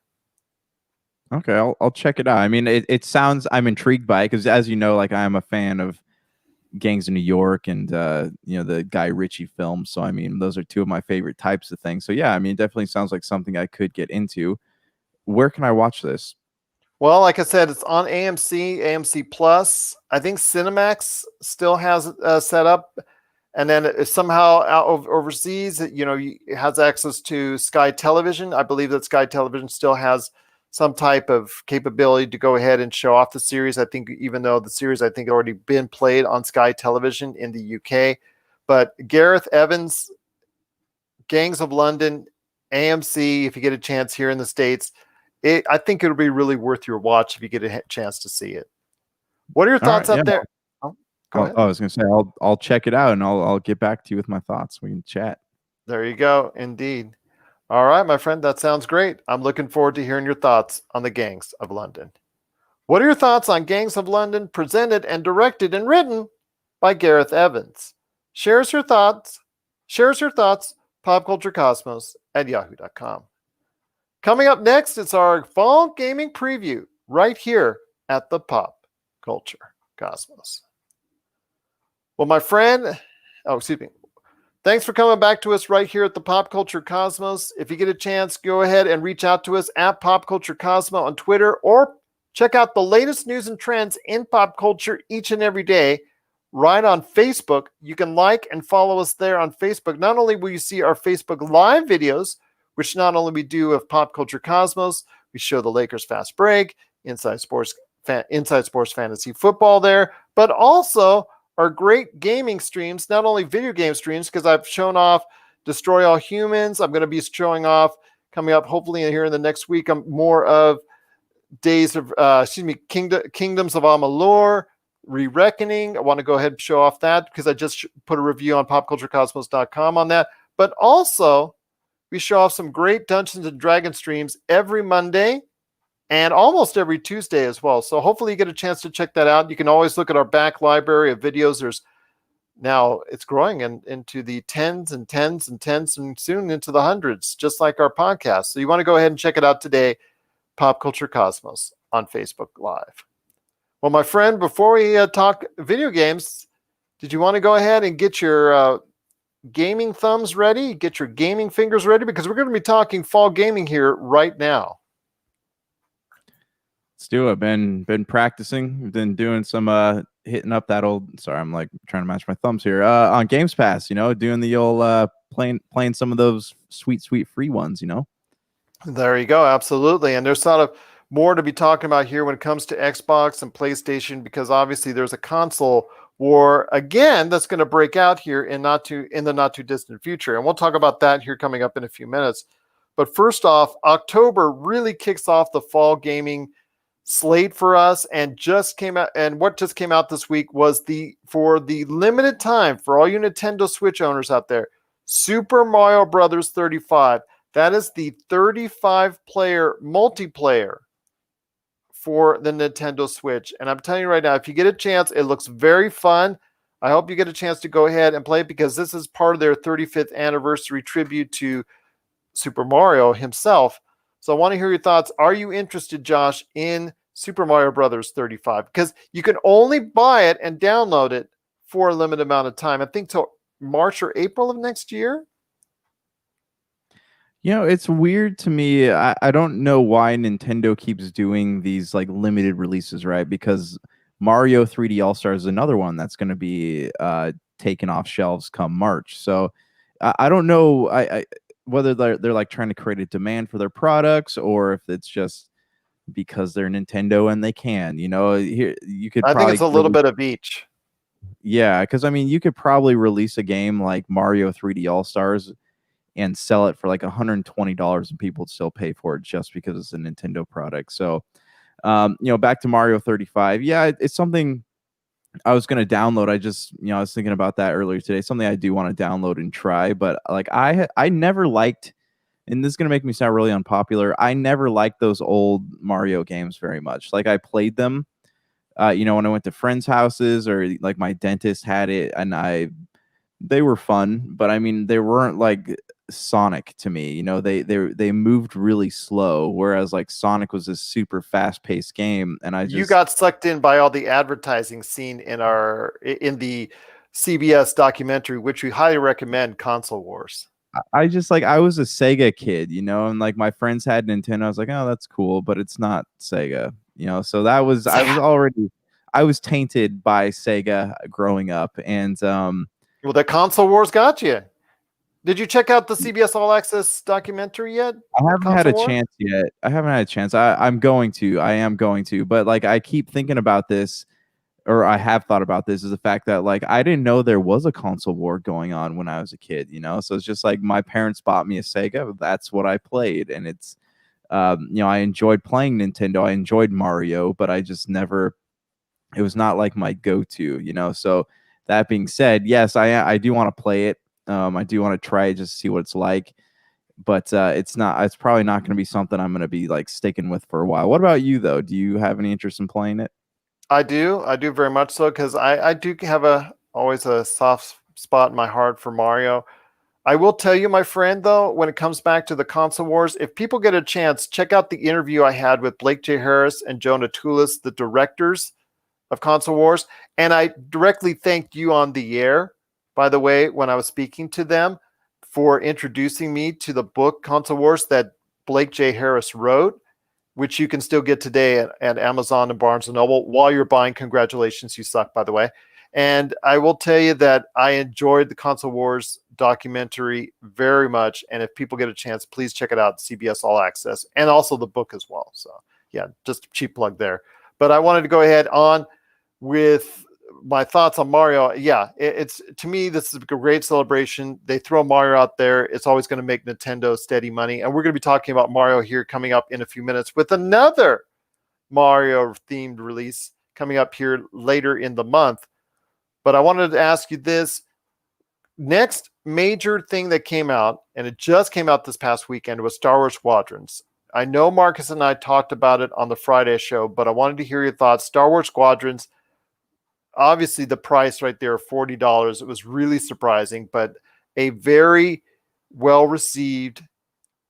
Okay, I'll check it out. I mean, it sounds, I'm intrigued by it because, as you know, like I am a fan of Gangs of New York and the Guy Ritchie films. So I mean, those are two of my favorite types of things. So yeah, I mean, it definitely sounds like something I could get into. Where can I watch this? Well, like I said, it's on AMC Plus. I think Cinemax still has it set up, and then if somehow out overseas, it has access to Sky Television. I believe that Sky Television still has some type of capability to go ahead and show off the series. I think, even though the series, I think, already been played on Sky Television in the UK. But Gareth Evans, Gangs of London, AMC, if you get a chance here in the States, I think it'll be really worth your watch if you get a chance to see it. What are your thoughts up there? Go ahead. I was going to say, I'll check it out and I'll get back to you with my thoughts. We can chat. There you go. Indeed. All right, my friend, that sounds great. I'm looking forward to hearing your thoughts on the Gangs of London. What are your thoughts on Gangs of London, presented and directed and written by Gareth Evans? Share us your thoughts, popculturecosmos@yahoo.com. Coming up next, it's our fall gaming preview right here at the Pop Culture Cosmos. Well, my friend, thanks for coming back to us right here at the Pop Culture Cosmos. If you get a chance, go ahead and reach out to us at Pop Culture Cosmo on Twitter, or check out the latest news and trends in pop culture each and every day right on Facebook. You can like and follow us there on Facebook. Not only will you see our Facebook Live videos, which not only we do of Pop Culture Cosmos, we show the Lakers Fast Break, Inside Sports Fantasy Football there, but also our great gaming streams, not only video game streams, because I've shown off Destroy All Humans. I'm going to be showing off, coming up hopefully here in the next week, more of Kingdoms of Amalur, Re-Reckoning. I want to go ahead and show off that because I just put a review on popculturecosmos.com on that. But also, we show off some great Dungeons and Dragons streams every Monday and almost every Tuesday as well. So hopefully you get a chance to check that out. You can always look at our back library of videos. There's now it's growing into the tens and tens and tens and soon into the hundreds, just like our podcast. So you want to go ahead and check it out today, Pop Culture Cosmos on Facebook Live. Well, my friend, before we talk video games, did you want to go ahead and get your gaming thumbs ready, get your gaming fingers ready? Because we're going to be talking fall gaming here right now. Let's do it. Been practicing. Been doing some hitting up that old. Sorry, I'm like trying to match my thumbs here. On Games Pass, doing the old playing some of those sweet free ones. There you go. Absolutely. And there's sort of more to be talking about here when it comes to Xbox and PlayStation, because obviously there's a console war again that's going to break out here in the not too distant future. And we'll talk about that here coming up in a few minutes. But first off, October really kicks off the fall gaming slate for us, and what just came out this week was for the limited time for all you Nintendo Switch owners out there, Super Mario Brothers 35. That is the 35-player multiplayer for the Nintendo Switch. And I'm telling you right now, if you get a chance, it looks very fun. I hope you get a chance to go ahead and play it, because this is part of their 35th anniversary tribute to Super Mario himself. So I want to hear your thoughts. Are you interested, Josh, in Super Mario Brothers 35? Because you can only buy it and download it for a limited amount of time. I think till March or April of next year. It's weird to me. I don't know why Nintendo keeps doing these like limited releases, right? Because Mario 3D All-Stars is another one that's going to be taken off shelves come March. So I don't know whether they're like trying to create a demand for their products, or if it's just because they're Nintendo and they can. Here you could. I think it's a little bit of each. Yeah, because I mean, you could probably release a game like Mario 3D All-Stars and sell it for like $120, and people would still pay for it just because it's a Nintendo product. So, back to Mario 35. Yeah, it's something I was going to download. I was thinking about that earlier today. Something I do want to download and try, but like I never liked, and this is going to make me sound really unpopular, I never liked those old Mario games very much. Like I played them, when I went to friends' houses, or like my dentist had it, and they were fun, but I mean, they weren't like Sonic to me. They moved really slow, whereas like Sonic was a super fast-paced game, and you got sucked in by all the advertising seen in the CBS documentary, which we highly recommend, Console Wars. I was a Sega kid, and like my friends had Nintendo. I was like, oh, that's cool, but it's not Sega, so that was I was tainted by Sega growing up. And well, the Console Wars got you. Did you check out the CBS All Access documentary yet? I haven't had a chance yet. I'm going to. I am going to. But like, I keep thinking about this, or I have thought about this, is the fact that like I didn't know there was a console war going on when I was a kid. So it's just like my parents bought me a Sega. That's what I played, and it's I enjoyed playing Nintendo. I enjoyed Mario, but I just never. It was not like my go-to. So that being said, yes, I do want to play it. I do want to try it just to see what it's like, but it's probably not going to be something I'm going to be like sticking with for a while. What about you though? Do you have any interest in playing it? I do very much so, because I do have always a soft spot in my heart for Mario. I will tell you, my friend, though, when it comes back to the console wars, if people get a chance, check out the interview I had with Blake J. Harris and Jonah Tulis, the directors of Console Wars. And I directly thanked you on the air, by the way, when I was speaking to them, for introducing me to the book Console Wars that Blake J. Harris wrote, which you can still get today at Amazon and Barnes & Noble while you're buying. Congratulations, you suck, by the way. And I will tell you that I enjoyed the Console Wars documentary very much. And if people get a chance, please check it out, CBS All Access, and also the book as well. So yeah, just a cheap plug there. But I wanted to go ahead on with my thoughts on Mario. Yeah, it's to me, this is a great celebration. They throw Mario out there. It's always going to make Nintendo steady money. And we're going to be talking about Mario here coming up in a few minutes with another Mario themed release coming up here later in the month. But I wanted to ask you this. Next major thing that came out, and it just came out this past weekend, was Star Wars Squadrons. I know Marcus and I talked about it on the Friday show, but I wanted to hear your thoughts. Star Wars Squadrons, obviously the price right there, $40. It was really surprising, but a very well-received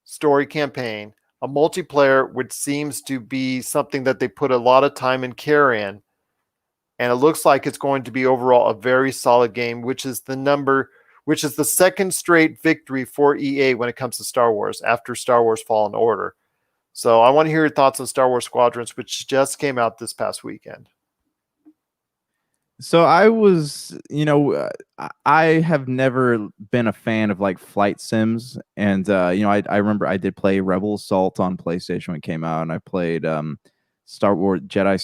story campaign, a multiplayer, which seems to be something that they put a lot of time and care in. And it looks like it's going to be overall a very solid game, which is the second straight victory for EA when it comes to Star Wars after Star Wars Fallen Order. So I want to hear your thoughts on Star Wars Squadrons, which just came out this past weekend. So I was, I have never been a fan of like flight sims, and I remember I did play Rebel Assault on PlayStation when it came out, and I played Star Wars Jedi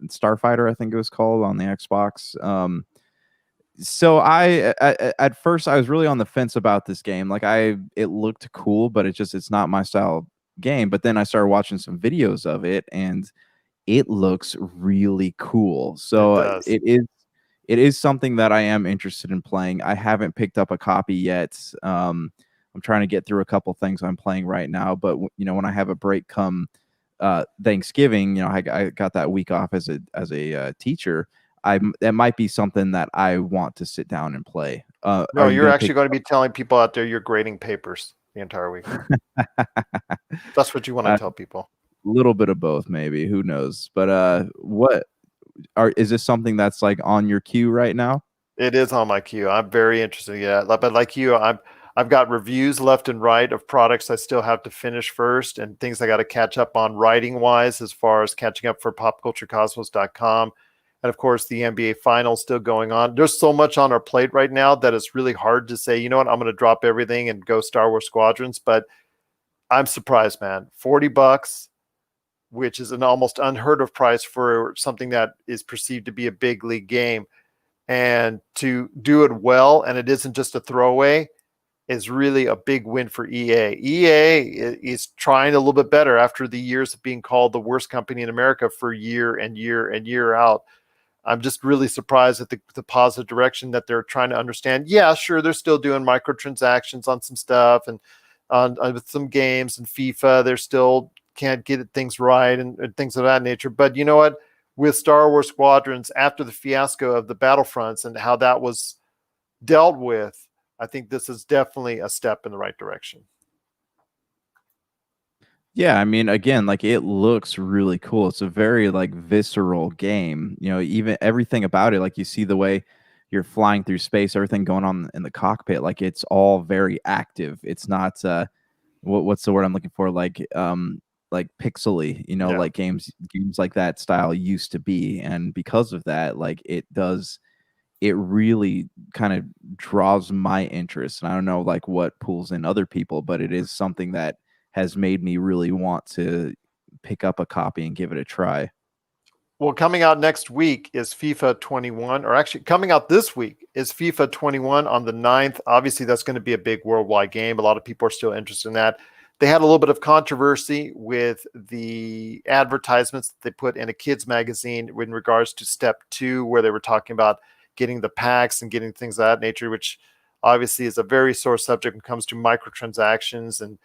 Starfighter, I think it was called, on the Xbox. So at first I was really on the fence about this game. Like it looked cool, but it's not my style game. But then I started watching some videos of it, and it looks really cool. So It does. it is something that I am interested in playing. I haven't picked up a copy yet. I'm trying to get through a couple things I'm playing right now, but when I have a break come Thanksgiving, I got that week off as a teacher. That might be something that I want to sit down and play. No, you're actually going to be telling people out there you're grading papers the entire week. That's what you want to tell people. Little bit of both, maybe. Who knows? But is this something that's like on your queue right now? It is on my queue. I'm very interested. Yeah, but like you, I've got reviews left and right of products I still have to finish first, and things I got to catch up on writing wise, as far as catching up for popculturecosmos.com. And of course, the NBA finals still going on. There's so much on our plate right now that it's really hard to say, you know what, I'm going to drop everything and go Star Wars Squadrons. But I'm surprised, man. $40, which is an almost unheard of price for something that is perceived to be a big league game. And to do it well, and it isn't just a throwaway, is really a big win for EA. EA is trying a little bit better after the years of being called the worst company in America for year and year and year out. I'm just really surprised at the positive direction that they're trying to understand. Yeah, sure, they're still doing microtransactions on some stuff and on with some games and FIFA. They're still can't get things right and things of that nature. But you know what? With Star Wars Squadrons, after the fiasco of the Battlefronts and how that was dealt with, I think this is definitely a step in the right direction. Yeah, I mean, again, like it looks really cool. It's a very like visceral game. Even everything about it, like you see the way you're flying through space, everything going on in the cockpit, like it's all very active. It's not what's the word I'm looking for? Like pixely, Yeah. like games like that style used to be. And because of that, like it really kind of draws my interest. And I don't know like what pulls in other people, but it is something that has made me really want to pick up a copy and give it a try. Well, coming out next week is FIFA 21, or actually coming out this week is FIFA 21 on the 9th. Obviously, that's going to be a big worldwide game. A lot of people are still interested in that. They had a little bit of controversy with the advertisements that they put in a kids magazine in regards to step 2, where they were talking about getting the packs and getting things of that nature, which obviously is a very sore subject when it comes to microtransactions and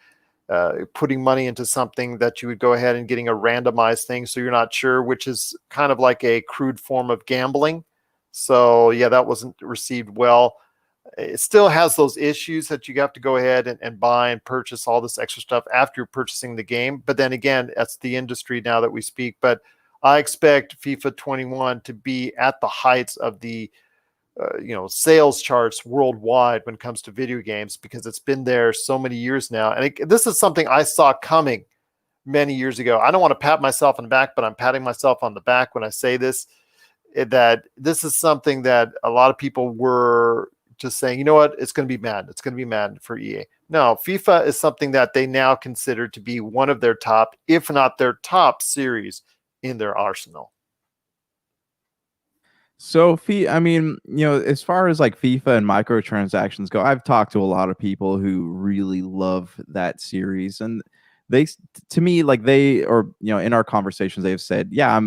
putting money into something that you would go ahead and getting a randomized thing so you're not sure, which is kind of like a crude form of gambling. So yeah, that wasn't received well. It still has those issues that you have to go ahead and buy and purchase all this extra stuff after you're purchasing the game. But then again, that's the industry now that we speak. But I expect FIFA 21 to be at the heights of the sales charts worldwide when it comes to video games, because it's been there so many years now. And this is something I saw coming many years ago. I don't want to pat myself on the back, but I'm patting myself on the back when I say this, that this is something that a lot of people were just saying, you know what, it's going to be mad. It's going to be mad for EA. No, FIFA is something that they now consider to be one of their top, if not their top series in their arsenal. So, I mean, as far as like FIFA and microtransactions go, I've talked to a lot of people who really love that series, and to me, like in our conversations, they've said, yeah,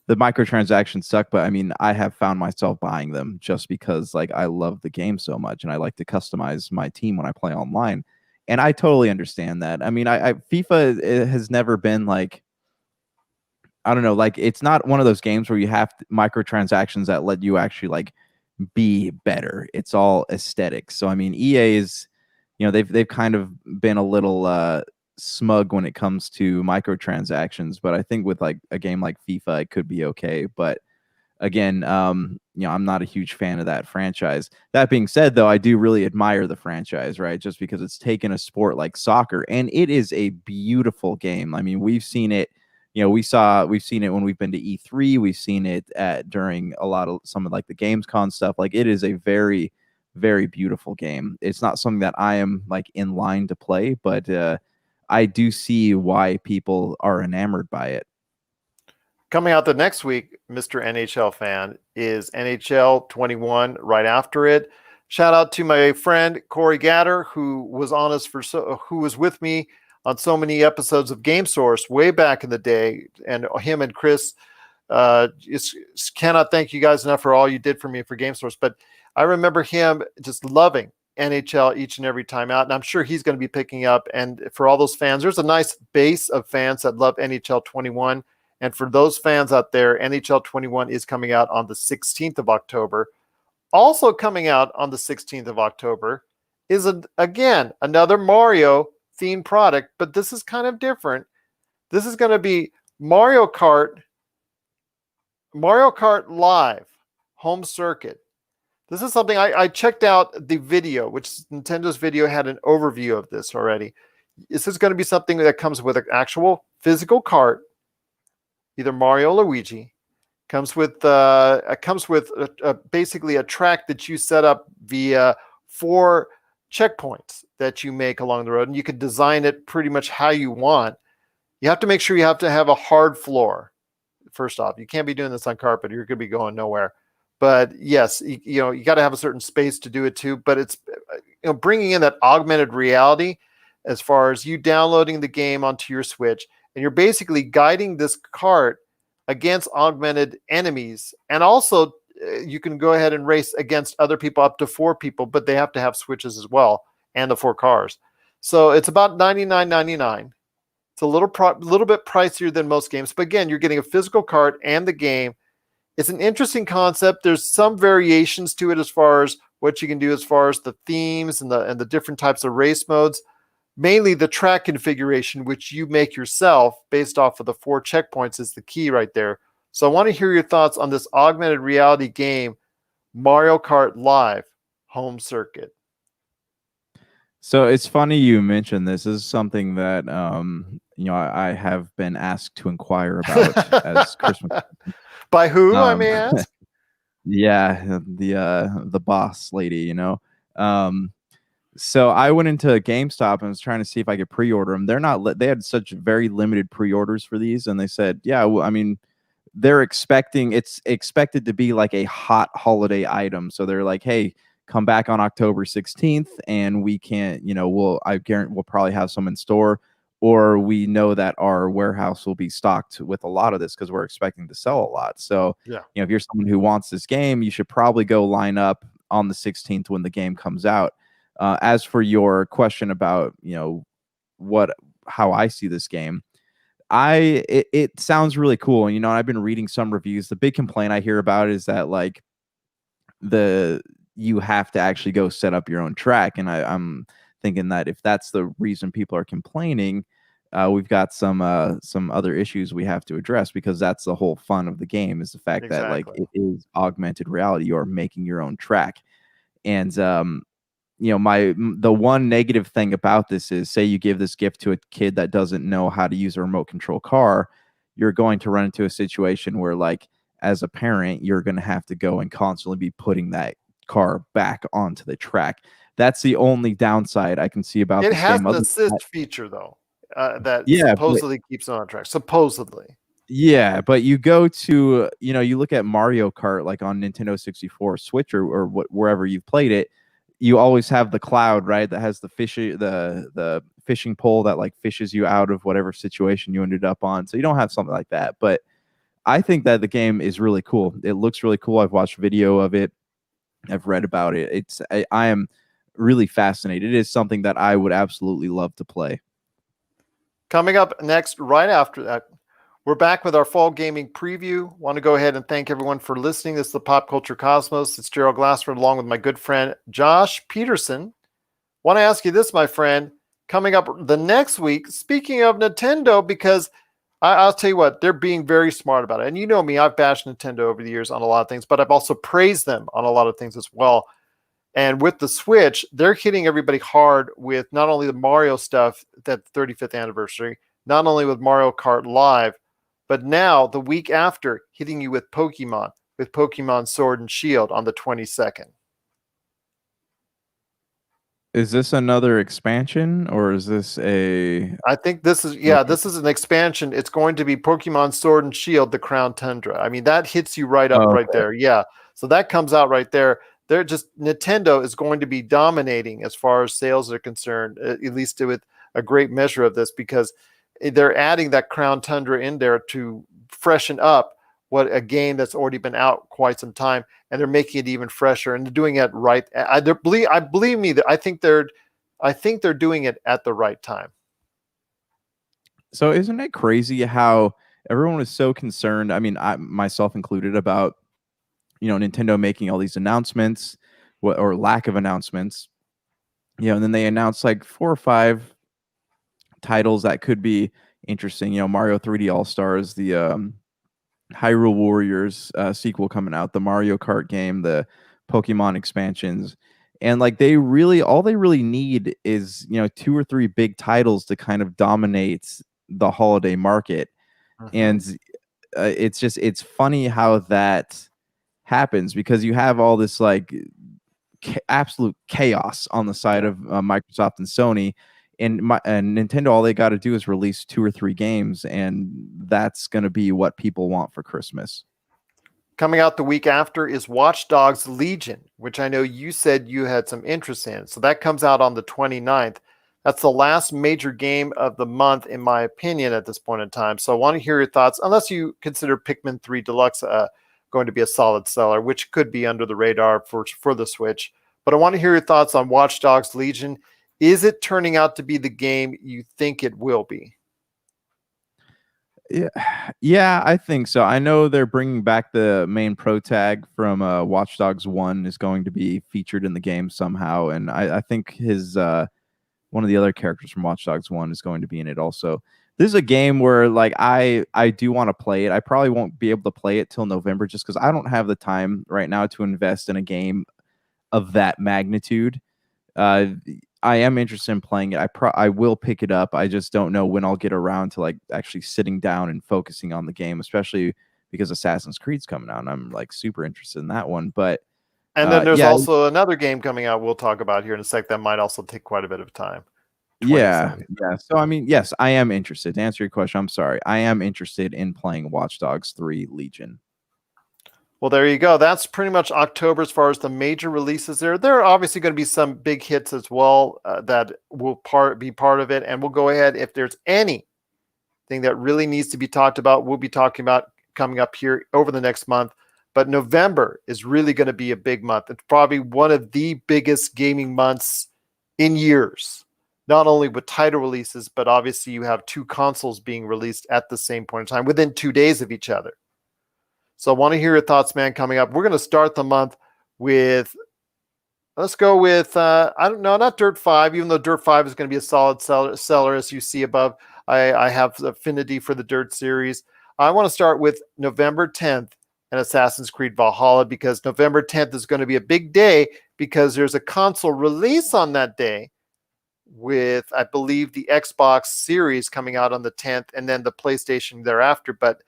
the microtransactions suck, but I mean, I have found myself buying them just because like I love the game so much and I like to customize my team when I play online. And I totally understand that. I mean, I FIFA has never been like, I don't know, like it's not one of those games where you have microtransactions that let you actually like be better. It's all aesthetics. So I mean, EA is, they've kind of been a little smug when it comes to microtransactions, but I think with like a game like FIFA, it could be okay. But again, I'm not a huge fan of that franchise. That being said, though, I do really admire the franchise, right? Just because it's taken a sport like soccer, and it is a beautiful game. I mean, we've seen it. We've seen it when we've been to E3. We've seen it during a lot of some of like the Gamescom stuff. Like it is a very, very beautiful game. It's not something that I am like in line to play, but I do see why people are enamored by it. Coming out the next week, Mr. NHL fan, is NHL 21 right after it. Shout out to my friend Corey Gatter, who was who was with me on so many episodes of Game Source way back in the day, and him and Chris. Cannot thank you guys enough for all you did for me for Game Source. But I remember him just loving NHL each and every time out, and I'm sure he's going to be picking up. And for all those fans, there's a nice base of fans that love NHL 21. And for those fans out there, NHL 21 is coming out on the 16th of October. Also coming out on the 16th of October is, again, another Mario themed product, but this is kind of different. This is going to be Mario Kart Live Home Circuit. This is something I checked out the video, which Nintendo's video had an overview of this already. This is going to be something that comes with an actual physical cart, either Mario or Luigi. Comes with basically a track that you set up via 4 checkpoints that you make along the road, and you can design it pretty much how you want. You have to make sure you have to have a hard floor. First off, you can't be doing this on carpet; you're going to be going nowhere. But yes, you got to have a certain space to do it too. But it's bringing in that augmented reality as far as you downloading the game onto your Switch, and you're basically guiding this cart against augmented enemies. And also you can go ahead and race against other people, up to 4 people, but they have to have Switches as well, and the 4 cars. So it's about $99.99. It's a little bit pricier than most games, but again, you're getting a physical cart and the game. It's an interesting concept. There's some variations to it as far as what you can do as far as the themes and the different types of race modes. Mainly the track configuration, which you make yourself based off of the 4 checkpoints, is the key right there. So I want to hear your thoughts on this augmented reality game, Mario Kart Live Home Circuit. So it's funny you mentioned this. This is something that I have been asked to inquire about as Christmas. By who, I may ask? Yeah, the boss lady, So I went into GameStop and was trying to see if I could pre-order them. They had such very limited pre-orders for these, and they said, yeah, well, I memean, it's expected to be like a hot holiday item. So they're like, hey, come back on October 16th, and we can't, I guarantee we'll probably have some in store, or we know that our warehouse will be stocked with a lot of this because we're expecting to sell a lot. So, yeah, if you're someone who wants this game, you should probably go line up on the 16th when the game comes out. As for your question about how I see this game, it sounds really cool. And I've been reading some reviews. The big complaint I hear about is that like you have to actually go set up your own track, and I'm thinking that if that's the reason people are complaining, we've got some other issues we have to address, because that's the whole fun of the game, is the fact that like it is augmented reality. You're making your own track. And the one negative thing about this is, say you give this gift to a kid that doesn't know how to use a remote control car, you're going to run into a situation where, like, as a parent, you're going to have to go and constantly be putting that car back onto the track. That's the only downside I can see about this game. It has an assist feature, though, that supposedly keeps it on track. Supposedly. Yeah, but you go to, you look at Mario Kart, like on Nintendo 64, Switch, or wherever you've played it, you always have the cloud, right? That has the fishing pole that like fishes you out of whatever situation you ended up on. So you don't have something like that. But I think that the game is really cool. It looks really cool. I've watched video of it. I've read about it. I am really fascinated. It is something that I would absolutely love to play. Coming up next, right after that, we're back with our fall gaming preview. Want to go ahead and thank everyone for listening. This is the Pop Culture Cosmos. It's Gerald Glassford along with my good friend Josh Peterson. Want to ask you this, my friend, coming up the next week, speaking of Nintendo, because I'll tell you what, they're being very smart about it. And you know me, I've bashed Nintendo over the years on a lot of things, but I've also praised them on a lot of things as well. And with the Switch, they're hitting everybody hard with not only the Mario stuff, that 35th anniversary, not only with Mario Kart Live, but now the week after, hitting you with Pokemon Sword and Shield on the 22nd. Is this another expansion or is this a? I think this is, this is an expansion. It's going to be Pokemon Sword and Shield, the Crown Tundra. I mean, that hits you right up right there. Yeah. So that comes out right there. They're just, Nintendo is going to be dominating as far as sales are concerned, at least with a great measure of this, because they're adding that Crown Tundra in there to freshen up what a game that's already been out quite some time, and they're making it even fresher, and they're doing it right. I believe me that I think they're doing it at the right time. So isn't it crazy how everyone was so concerned? I mean, I myself included, about Nintendo making all these announcements, or lack of announcements. And then they announced like 4 or 5 titles that could be interesting. Mario 3D All Stars, the Hyrule Warriors sequel coming out, the Mario Kart game, the Pokemon expansions. And like all they really need is 2 or 3 big titles to kind of dominate the holiday market. And it's funny how that happens, because you have all this like absolute chaos on the side of Microsoft and Sony, and Nintendo. All they got to do is release 2 or 3 games, and that's going to be what people want for Christmas. Coming out the week after is Watch Dogs Legion, which I know you said you had some interest in. So that comes out on the 29th. That's the last major game of the month, in my opinion, at this point in time. So I want to hear your thoughts, unless you consider Pikmin 3 Deluxe going to be a solid seller, which could be under the radar for the Switch. But I want to hear your thoughts on Watch Dogs Legion. Is it turning out to be the game you think it will be? Yeah, I think so. I know they're bringing back the main pro tag from Watch Dogs 1 is going to be featured in the game somehow, and I think his one of the other characters from Watch Dogs 1 is going to be in it also. This is a game where like I do want to play it. I probably won't be able to play it till November, just because I don't have the time right now to invest in a game of that magnitude. I am interested in playing it. I will pick it up. I just don't know when I'll get around to like actually sitting down and focusing on the game, especially because Assassin's Creed's coming out, and I'm like super interested in that one. But and then there's also another game coming out we'll talk about here in a sec that might also take quite a bit of time. Yeah. So I mean, yes, I am interested. To answer your question, I'm sorry, I am interested in playing Watch Dogs 3 Legion. Well, there you go. That's pretty much October as far as the major releases there. There are obviously going to be some big hits as well that will be part of it. And we'll go ahead, if there's anything that really needs to be talked about, we'll be talking about coming up here over the next month. But November is really going to be a big month. It's probably one of the biggest gaming months in years, not only with title releases, but obviously you have 2 consoles being released at the same point in time within 2 days of each other. So I want to hear your thoughts, man, coming up. We're going to start the month with, let's go with, I don't know, not Dirt 5, even though Dirt 5 is going to be a solid seller, as you see above. I have affinity for the Dirt series. I want to start with November 10th and Assassin's Creed Valhalla, because November 10th is going to be a big day, because there's a console release on that day with, I believe, the Xbox series coming out on the 10th, and then the PlayStation thereafter. But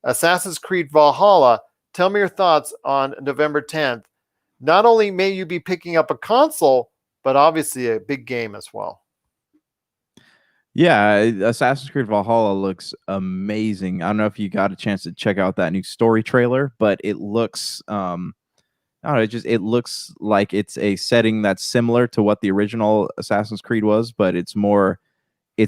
Assassin's Creed Valhalla, tell me your thoughts on November 10th. Not only may you be picking up a console, but obviously a big game as well. Yeah, Assassin's Creed Valhalla looks amazing. I don't know if you got a chance to check out that new story trailer, but it looks I don't know, it looks like it's a setting that's similar to what the original Assassin's Creed was, but it's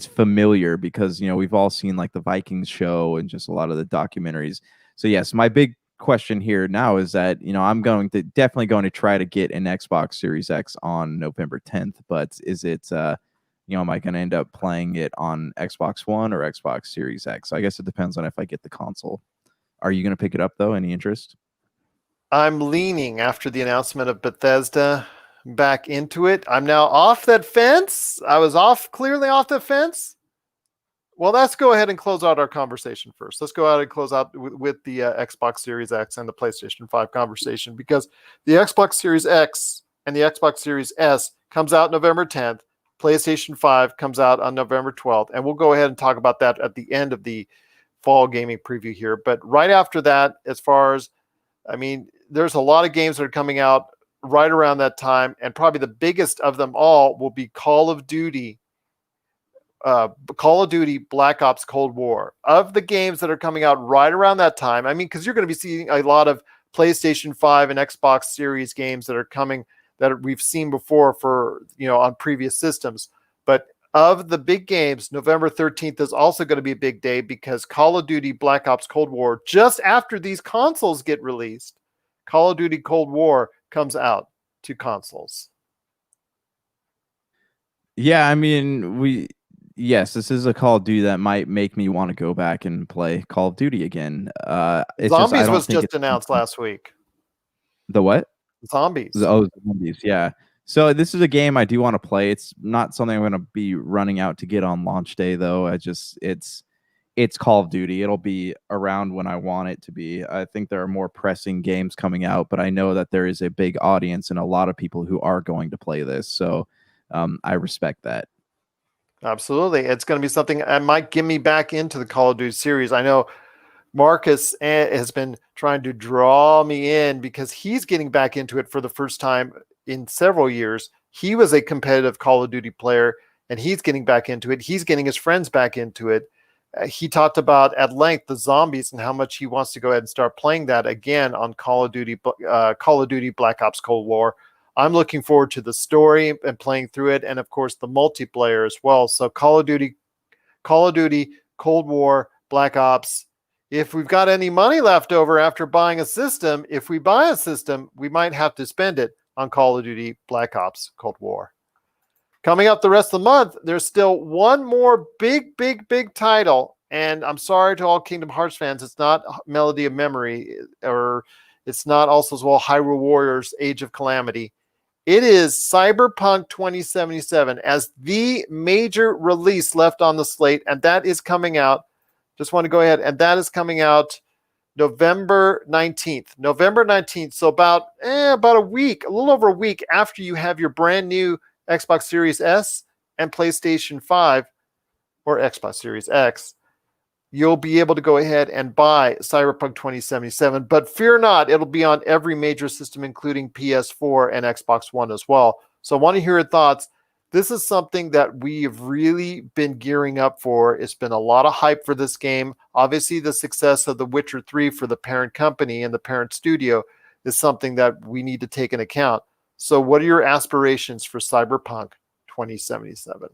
familiar because we've all seen like the Vikings show and just a lot of the documentaries. So yes, my big question here now is that, you know, I'm definitely going to try to get an Xbox Series X on November 10th, but is it you know, am I going to end up playing it on Xbox One or Xbox Series X? I guess it depends on if I get the console. Are you going to pick it up though? Any interest? I'm leaning after the announcement of Bethesda back into it. I'm now off that fence. I was clearly off the fence. Well, let's go ahead and close out our conversation first. Let's go out and close out with the Xbox Series X and the PlayStation 5 conversation, because the Xbox Series X and the Xbox Series S comes out November 10th. PlayStation 5 comes out on November 12th. And we'll go ahead and talk about that at the end of the fall gaming preview here. But right after that, as far as, I mean, there's a lot of games that are coming out right around that time. And probably the biggest of them all will be Call of Duty Black Ops Cold War. Of the games that are coming out right around that time, I mean, because you're going to be seeing a lot of PlayStation 5 and Xbox Series games that are coming that we've seen before for, you know, on previous systems. But of the big games, November 13th is also going to be a big day, because Call of Duty Black Ops Cold War, just after these consoles get released, Call of Duty Cold War comes out to consoles. Yeah, I mean, yes, this is a Call of Duty that might make me want to go back and play Call of Duty again. It's just, I Zombies don't was think just announced last week. The what? Zombies. Zombies, yeah. So this is a game I do want to play. It's not something I'm going to be running out to get on launch day, though. It's Call of Duty. It'll be around when I want it to be. I think there are more pressing games coming out, but I know that there is a big audience and a lot of people who are going to play this. So I respect that. Absolutely. It's going to be something that might get me back into the Call of Duty series. I know Marcus has been trying to draw me in because he's getting back into it for the first time in several years. He was a competitive Call of Duty player, and he's getting back into it. He's getting his friends back into it. He talked about at length the zombies and how much he wants to go ahead and start playing that again on Call of Duty Black Ops Cold War. I'm looking forward to the story and playing through it, and of course the multiplayer as well. So Call of Duty Cold War, Black Ops. If we've got any money left over after buying a system, if we buy a system, we might have to spend it on Call of Duty Black Ops Cold War. Coming up the rest of the month, there's still one more big title. And I'm sorry to all Kingdom Hearts fans, it's not Melody of Memory, or it's not also as well Hyrule Warriors Age of Calamity. It is Cyberpunk 2077 as the major release left on the slate, and that is coming out. Just want to go ahead, and that is coming out November 19th. November 19th, so about a week, a little over a week after you have your brand new Xbox Series S and PlayStation 5 or Xbox Series X. You'll be able to go ahead and buy Cyberpunk 2077. But fear not, it'll be on every major system, including PS4 and Xbox One as well. So I want to hear your thoughts. This is something that we've really been gearing up for. It's been a lot of hype for this game. Obviously, the success of The Witcher 3 for the parent company and the parent studio is something that we need to take into account. So what are your aspirations for Cyberpunk 2077?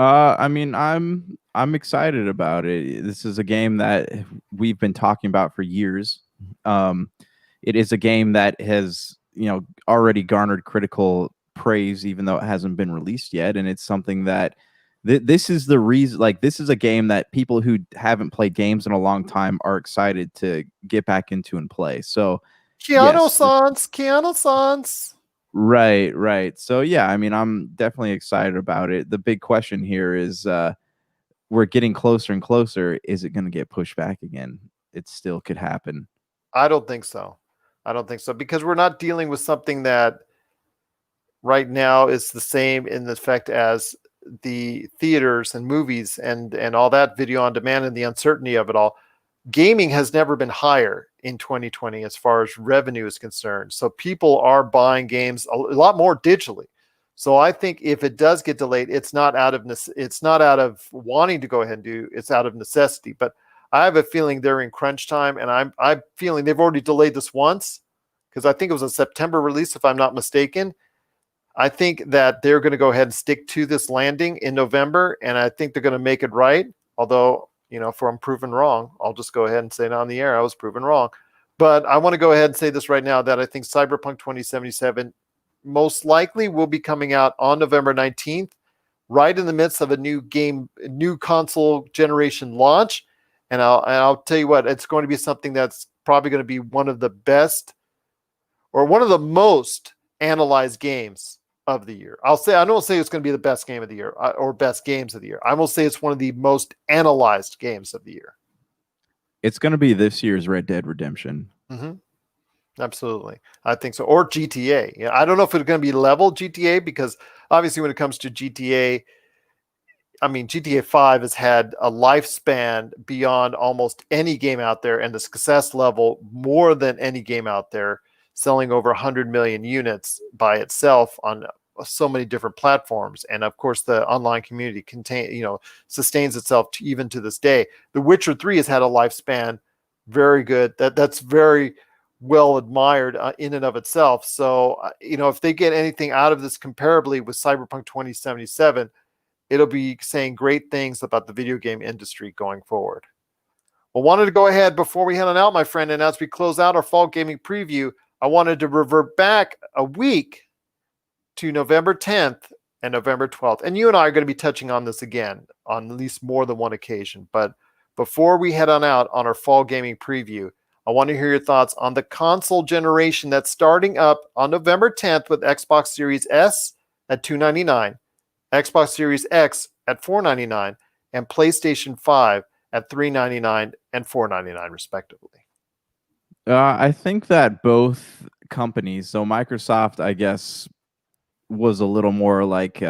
I mean, I'm excited about it. This is a game that we've been talking about for years. It is a game that has, you know, already garnered critical praise, even though it hasn't been released yet. And it's something that this is the reason. Like, this is a game that people who haven't played games in a long time are excited to get back into and play. So, Keanu Sans. Right. So yeah, I mean, I'm definitely excited about it. The big question here is we're getting closer and closer. Is it going to get pushed back again? It still could happen. I don't think so. Because we're not dealing with something that right now is the same in effect as the theaters and movies and all that video on demand and the uncertainty of it all. Gaming has never been higher in 2020 as far as revenue is concerned. So people are buying games a lot more digitally. So I think if it does get delayed, it's not out of wanting to go ahead and do, it's out of necessity. But I have a feeling they're in crunch time, and I'm feeling they've already delayed this once, because I think it was a September release, if I'm not mistaken. I think that they're going to go ahead and stick to this landing in November, and I think they're going to make it right. Although if I'm proven wrong, I'll just go ahead and say it on the air. I was proven wrong. But I want to go ahead and say this right now that I think Cyberpunk 2077 most likely will be coming out on November 19th, right in the midst of a new console generation launch. And I'll tell you what, it's going to be something that's probably going to be one of the best or one of the most analyzed games of the year. I don't say it's going to be the best game of the year or best games of the year. I will say it's one of the most analyzed games of the year. It's going to be this year's Red Dead Redemption. Mm-hmm. Absolutely. I think so. Or GTA. Yeah, I don't know if it's going to be level GTA because obviously when it comes to GTA, I mean, GTA 5 has had a lifespan beyond almost any game out there and the success level more than any game out there, selling over 100 million units by itself on so many different platforms. And of course, the online community sustains itself even to this day. The Witcher 3 has had a lifespan very good. That's very well admired in and of itself. So, if they get anything out of this comparably with Cyberpunk 2077, it'll be saying great things about the video game industry going forward. Well, wanted to go ahead before we head on out, my friend, and as we close out our fall gaming preview, I wanted to revert back a week to November 10th and November 12th. And you and I are going to be touching on this again on at least more than one occasion. But before we head on out on our fall gaming preview, I want to hear your thoughts on the console generation that's starting up on November 10th with Xbox Series S at $299. Xbox Series X at $499 and PlayStation 5 at $399 and $499 respectively. I think that both companies, so Microsoft, I guess, was a little more like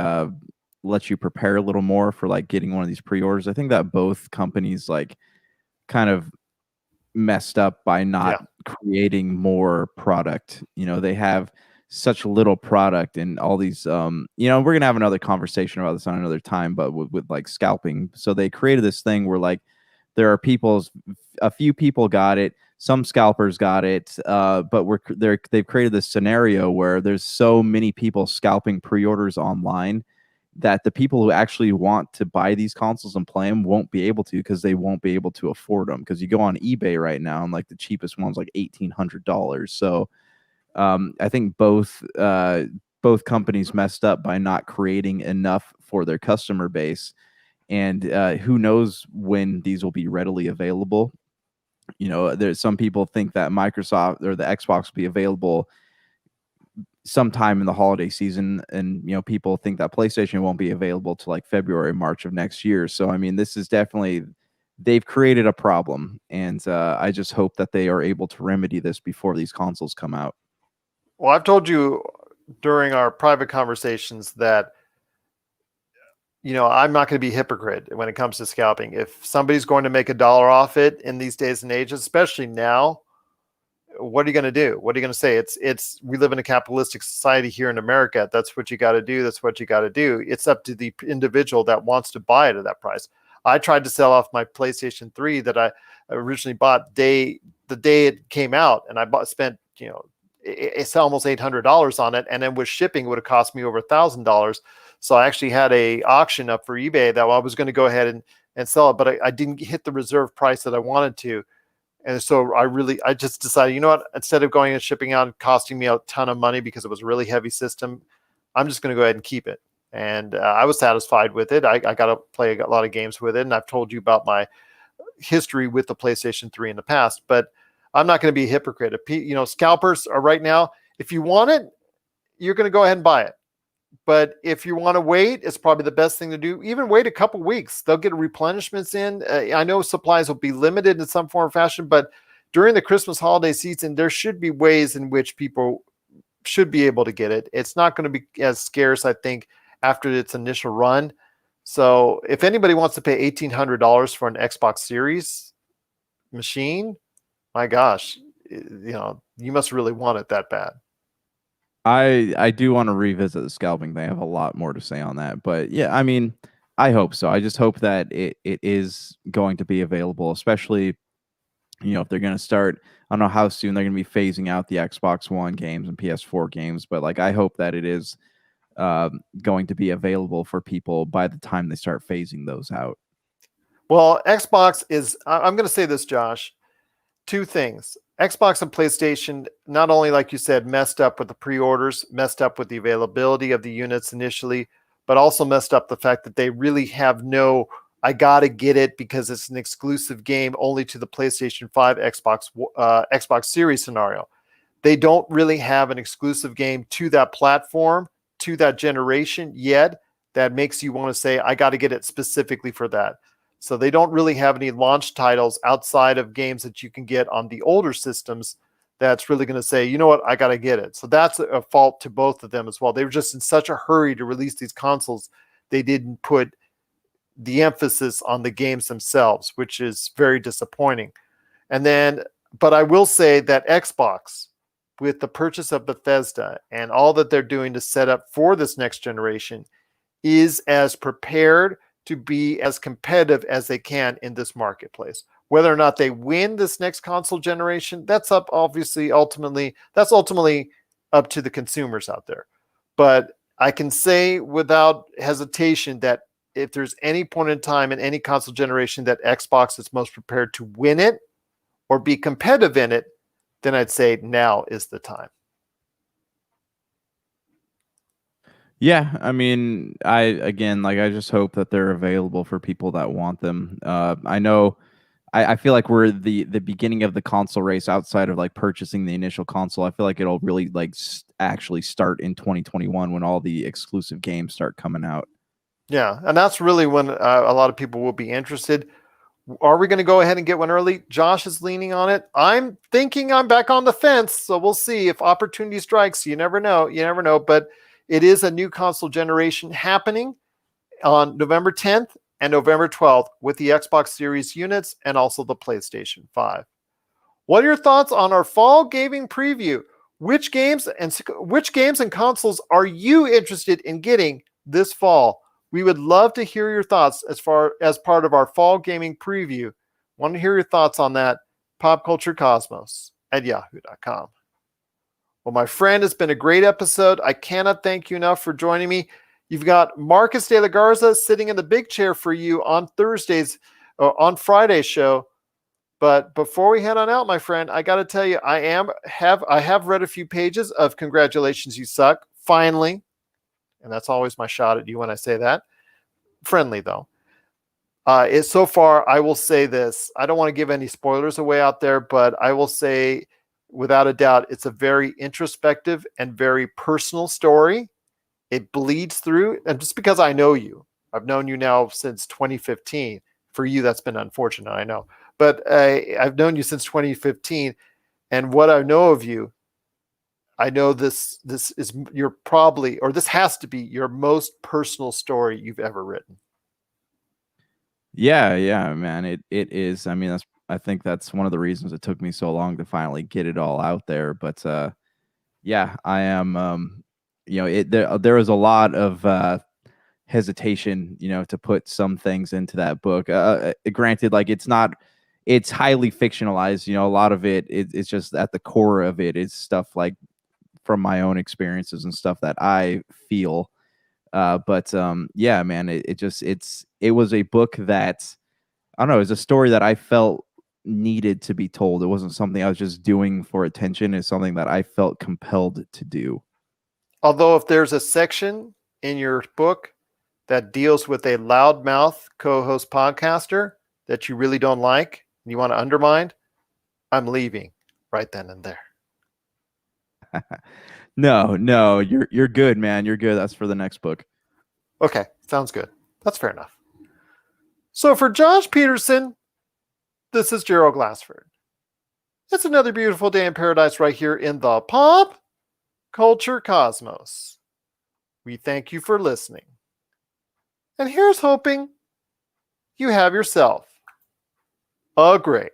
let you prepare a little more for like getting one of these pre-orders. I think that both companies like kind of messed up by not creating more product. They have such little product and all these we're gonna have another conversation about this on another time, but with like scalping. So they created this thing where like there are a few people got it, some scalpers got it, but they've created this scenario where there's so many people scalping pre-orders online that the people who actually want to buy these consoles and play them won't be able to because they won't be able to afford them. Because you go on eBay right now and like the cheapest one's like $1,800. So I think both companies messed up by not creating enough for their customer base, and who knows when these will be readily available. There's some people think that Microsoft or the Xbox will be available sometime in the holiday season, and people think that PlayStation won't be available till like February, March of next year. So I mean, this is definitely, they've created a problem, and I just hope that they are able to remedy this before these consoles come out. Well, I've told you during our private conversations that, I'm not going to be a hypocrite when it comes to scalping. If somebody's going to make $1 off it in these days and ages, especially now, what are you going to do? What are you going to say? We live in a capitalistic society here in America. That's what you got to do. That's what you got to do. It's up to the individual that wants to buy it at that price. I tried to sell off my PlayStation 3 that I originally bought the day it came out, and I spent, it's almost $800 on it, and then with shipping it would have cost me over $1,000. So I actually had a auction up for eBay that I was going to go ahead and sell it, but I didn't hit the reserve price that I wanted to. And so I just decided, instead of going and shipping out and costing me a ton of money because it was a really heavy system, I'm just going to go ahead and keep it. And I was satisfied with it. I got to play a lot of games with it. And I've told you about my history with the PlayStation 3 in the past, but I'm not going to be a hypocrite. Scalpers are right now, if you want it, you're going to go ahead and buy it. But if you want to wait, it's probably the best thing to do. Even wait a couple weeks. They'll get replenishments in. I know supplies will be limited in some form or fashion, but during the Christmas holiday season, there should be ways in which people should be able to get it. It's not going to be as scarce, I think, after its initial run. So if anybody wants to pay $1,800 for an Xbox Series machine, my gosh, you must really want it that bad. I do want to revisit the scalping thing. I have a lot more to say on that, but yeah, I mean, I hope so. I just hope that it is going to be available, especially, if they're going to start. I don't know how soon they're going to be phasing out the Xbox One games and PS4 games, but like I hope that it is going to be available for people by the time they start phasing those out. Well, Xbox is, I'm going to say this, Josh, two things. Xbox and PlayStation, not only, like you said, messed up with the pre-orders, messed up with the availability of the units initially, but also messed up the fact that they really have no, I got to get it because it's an exclusive game only to the PlayStation 5, Xbox Series scenario. They don't really have an exclusive game to that platform, to that generation yet that makes you want to say, I got to get it specifically for that. So they don't really have any launch titles outside of games that you can get on the older systems that's really going to say, you know what, I got to get it. So that's a fault to both of them as well. They were just in such a hurry to release these consoles, they didn't put the emphasis on the games themselves, which is very disappointing. And then, but I will say that Xbox, with the purchase of Bethesda and all that they're doing to set up for this next generation, is as prepared to be as competitive as they can in this marketplace. Whether or not they win this next console generation, that's up ultimately up to the consumers out there. But I can say without hesitation that if there's any point in time in any console generation that Xbox is most prepared to win it or be competitive in it, then I'd say now is the time. Yeah, I mean, I just hope that they're available for people that want them. I know, I feel like we're the beginning of the console race outside of like purchasing the initial console. I feel like it'll really like actually start in 2021 when all the exclusive games start coming out. Yeah, and that's really when a lot of people will be interested. Are we going to go ahead and get one early? Josh is leaning on it. I'm thinking I'm back on the fence, so we'll see if opportunity strikes. You never know. You never know. But it is a new console generation happening on November 10th and November 12th with the Xbox Series units and also the PlayStation 5. What are your thoughts on our fall gaming preview? Which games and consoles are you interested in getting this fall? We would love to hear your thoughts as far as part of our fall gaming preview. Want to hear your thoughts on that? popculturecosmos@yahoo.com. Well, my friend, it's been a great episode. I cannot thank you enough for joining me. You've got Marcus de la Garza sitting in the big chair for you on Thursdays or on Friday's show. But before we head on out, my friend, I got to tell you, I have read a few pages of Congratulations, You Suck, finally. And that's always my shot at you when I say that. Friendly, though. So far, I will say this. I don't want to give any spoilers away out there, but I will say, without a doubt, it's a very introspective and very personal story. It bleeds through. And just because I know you, I've known you now since 2015. For you, that's been unfortunate, I know. But I've known you since 2015. And what I know of you, I know this is this has to be your most personal story you've ever written. Yeah, man. It is. I mean, I think that's one of the reasons it took me so long to finally get it all out there. But yeah, I am there was a lot of hesitation, to put some things into that book. Granted, like it's highly fictionalized. A lot of it's just at the core of it is stuff like from my own experiences and stuff that I feel. But yeah, man, it was a book that I don't know, it's a story that I felt needed to be told. It wasn't something I was just doing for attention. It's something that I felt compelled to do. Although if there's a section in your book that deals with a loudmouth co-host podcaster that you really don't like and you want to undermine, I'm leaving right then and there. No, you're good, man. You're good. That's for the next book. Okay, sounds good. That's fair enough. So for Josh Peterson, this is Gerald Glassford. It's another beautiful day in paradise right here in the Pop Culture Cosmos. We thank you for listening. And here's hoping you have yourself a great